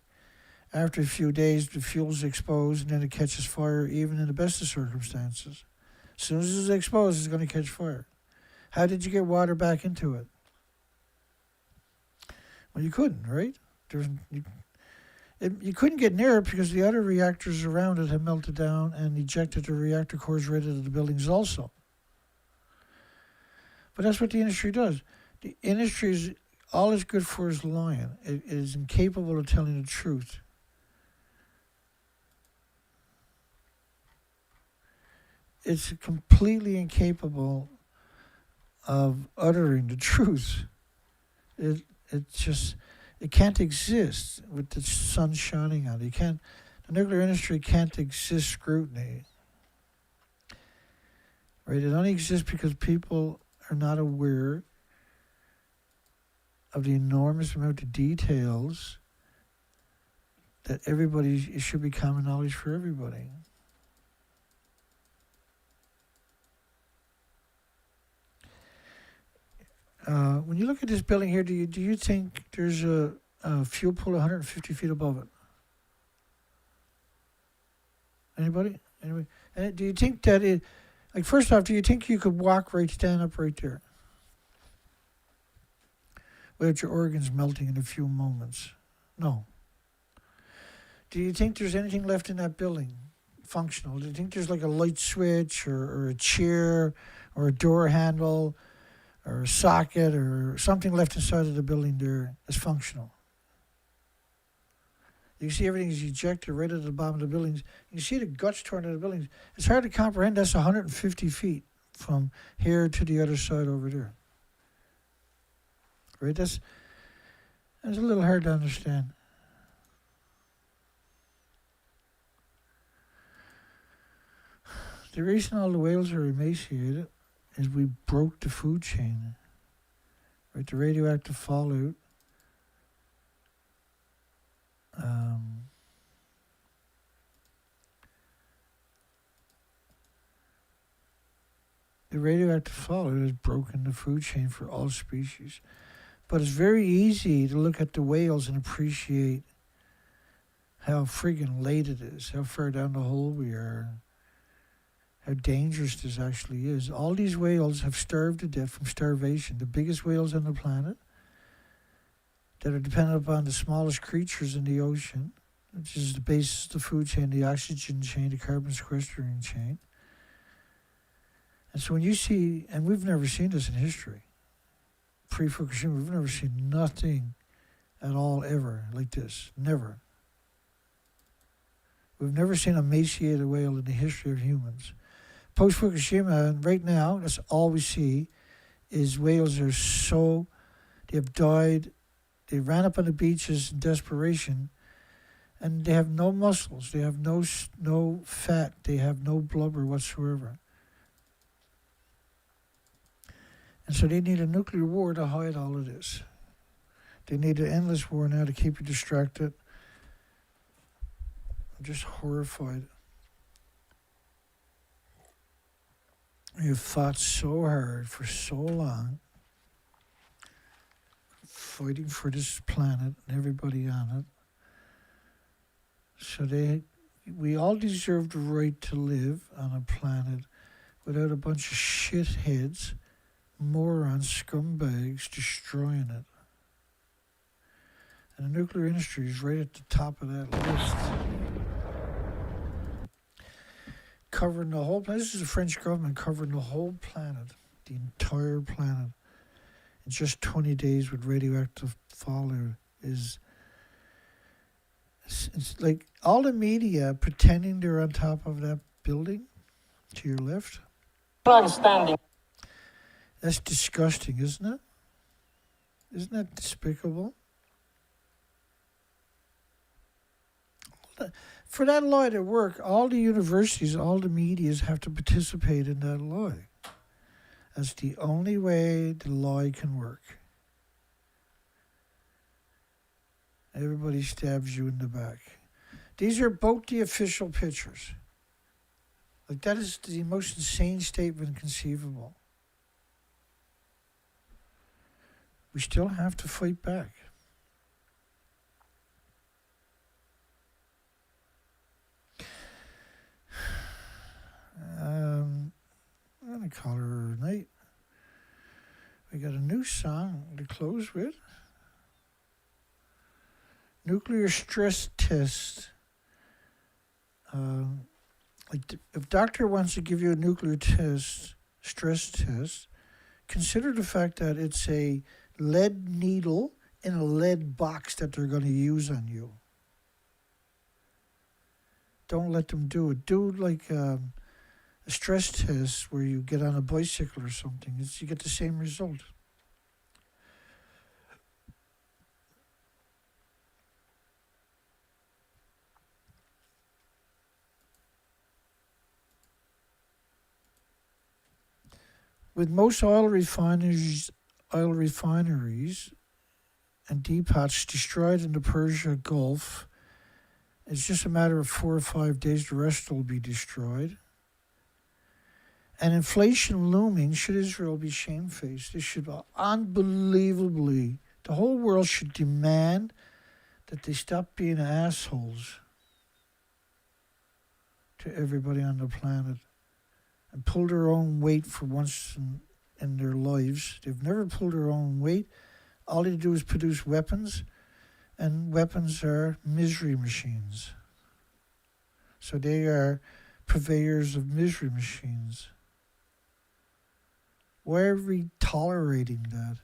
After a few days, the fuel's exposed and then it catches fire, even in the best of circumstances. As soon as it's exposed, it's going to catch fire. How did you get water back into it? Well, you couldn't, right? You couldn't get near it because the other reactors around it had melted down and ejected the reactor cores right into the buildings also. But that's what the industry does. The industry is, all it's good for is lying. It is incapable of telling the truth. It's completely incapable of uttering the truth. It can't exist with the sun shining on it. The nuclear industry can't exist scrutiny. Right? It only exists because people are not aware of the enormous amount of details that it should be common knowledge for everybody. When you look at this building here, do you think there's a fuel pool 150 feet above it? Anybody? And do you think that first off, do you think you could stand up right there without your organs melting in a few moments? No. Do you think there's anything left in that building functional? Do you think there's like a light switch or a chair or a door handle or a socket or something left inside of the building there that's functional? You see everything is ejected right at the bottom of the buildings. You see the guts torn out of the buildings. It's hard to comprehend. That's 150 feet from here to the other side over there. Right? That's a little hard to understand. The reason all the whales are emaciated is we broke the food chain. Right? The radioactive fallout. The radioactive fallout has broken the food chain for all species. But it's very easy to look at the whales and appreciate how friggin' late it is, how far down the hole we are, how dangerous this actually is. All these whales have starved to death from starvation. The biggest whales on the planet that are dependent upon the smallest creatures in the ocean, which is the basis of the food chain, the oxygen chain, the carbon sequestering chain. And so when you see, and we've never seen this in history, pre-Fukushima, we've never seen nothing at all ever like this. Never. We've never seen a emaciated whale in the history of humans. Post-Fukushima, and right now, that's all we see, is whales they have died, they ran up on the beaches in desperation, and they have no muscles, they have no fat, they have no blubber whatsoever. And so they need a nuclear war to hide all of this. They need an endless war now to keep you distracted. I'm just horrified. You've fought so hard for so long, fighting for this planet and everybody on it. So we all deserve the right to live on a planet without a bunch of shitheads, morons, scumbags destroying it. And the nuclear industry is right at the top of that list. Covering the whole planet. This is the French government covering the whole planet, the entire planet, in just 20 days with radioactive fallout. It's like all the media pretending they're on top of that building to your left. Understanding. That's disgusting, isn't it? Isn't that despicable? For that lie to work, all the universities, all the medias have to participate in that lie. That's the only way the lie can work. Everybody stabs you in the back. These are both the official pictures. Like, that is the most insane statement conceivable. We still have to fight back. call her a night. We got a new song to close with. Nuclear stress test. If doctor wants to give you a nuclear stress test, consider the fact that it's a lead needle in a lead box that they're going to use on you. Don't let them do it. Do like a stress test where you get on a bicycle or something. You get the same result. With most oil refineries and depots destroyed in the Persian Gulf, it's just a matter of 4 or 5 days, the rest will be destroyed. And inflation looming, should Israel be shamefaced? This should unbelievably, the whole world should demand that they stop being assholes to everybody on the planet and pull their own weight for once in their lives. They've never pulled their own weight. All they do is produce weapons, and weapons are misery machines. So they are purveyors of misery machines. Why are we tolerating that?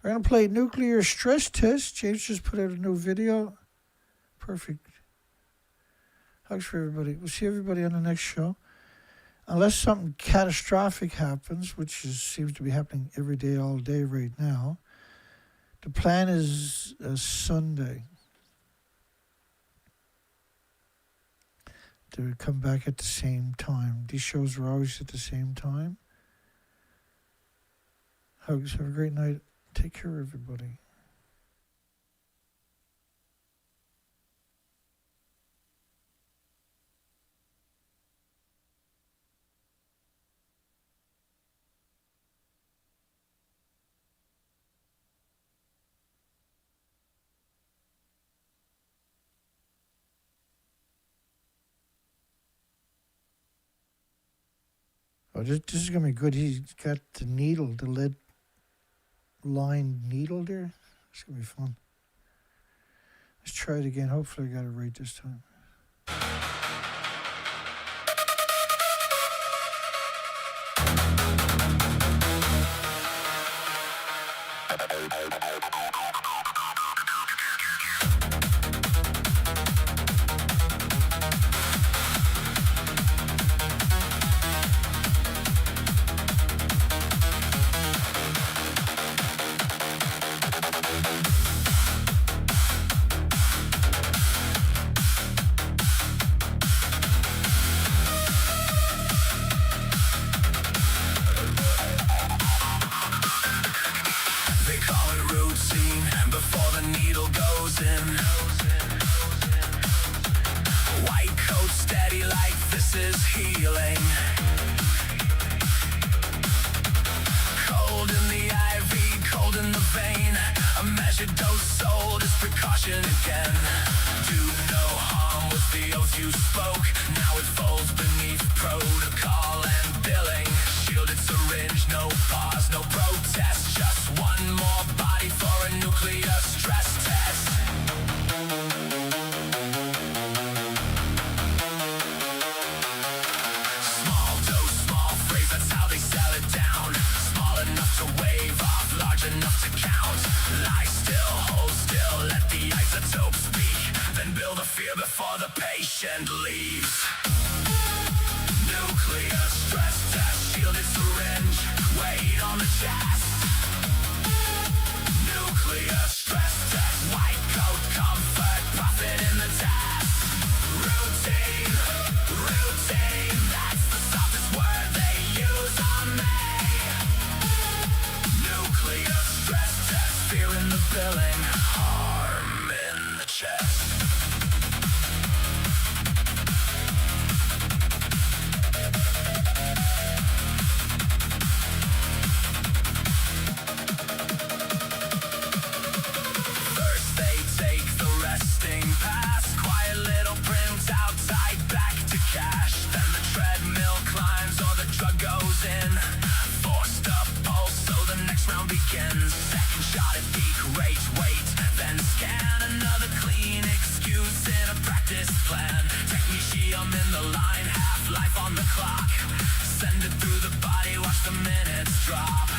We're going to play nuclear stress test. James just put out a new video. Perfect. Hugs for everybody. We'll see everybody on the next show. Unless something catastrophic happens, which seems to be happening every day, all day right now, the plan is Sunday to come back at the same time. These shows are always at the same time. Hugs. Have a great night. Take care, everybody. Oh, this is going to be good. He's got the needle, the lead lined needle there. It's going to be fun. Let's try it again. Hopefully I got it right this time. the clock. Send it through the body, watch the minutes drop.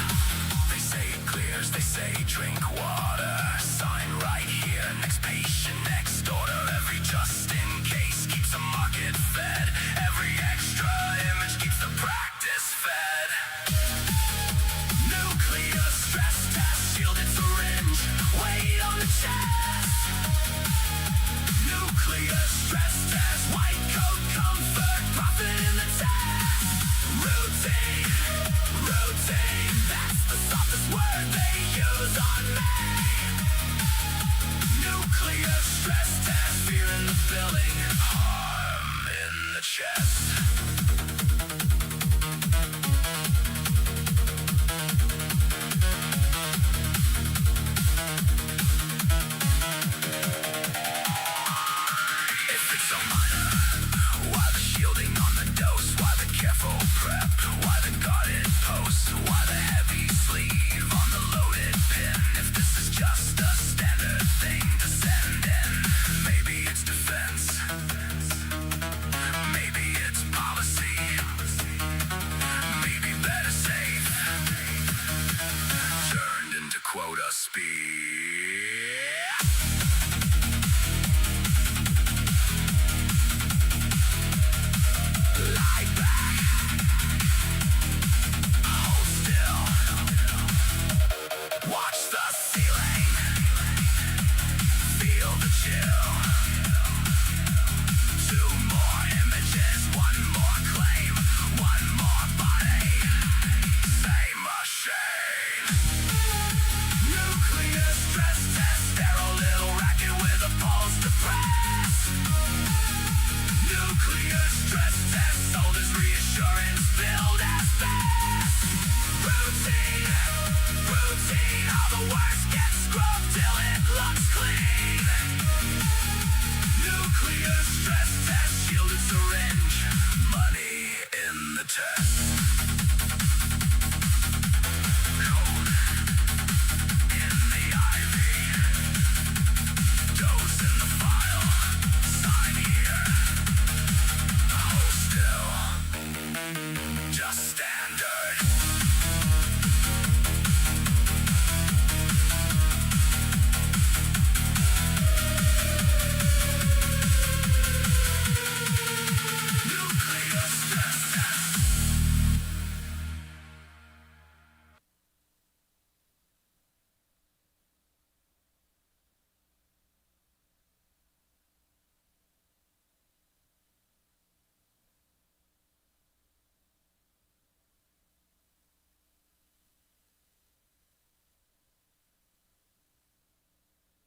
They say it clears, they say drink water. Sign right here, next patient, next order. Every just in case keeps the market fed. Every extra image keeps the practice fed. Nuclear stress test, shielded syringe, weight on the chest. Nuclear stress test, white coat comfort, profit in the test. Routine, routine, that's the softest word they use on me. Nuclear stress test, fear in the building, harm in the chest. If it's so minor, why the shielding on the dose? Why the careful prep? Why the guarded post? Why the heavy sleeve on the loaded pin? If this is just a standard thing to send in, maybe it's defense, maybe it's policy, maybe better safe, turned into quota speed. Lie back, hold still, watch the ceiling, feel the chill. Two more images, one more claim, one more body, same machine. Nuclear stress test, sterile little racket with a pulse to press. Nuclear stress test, sold as reassurance, billed as best. Routine, routine, all the worst gets scrubbed till it looks clean. Nuclear stress test, shielded syringe, money in the test.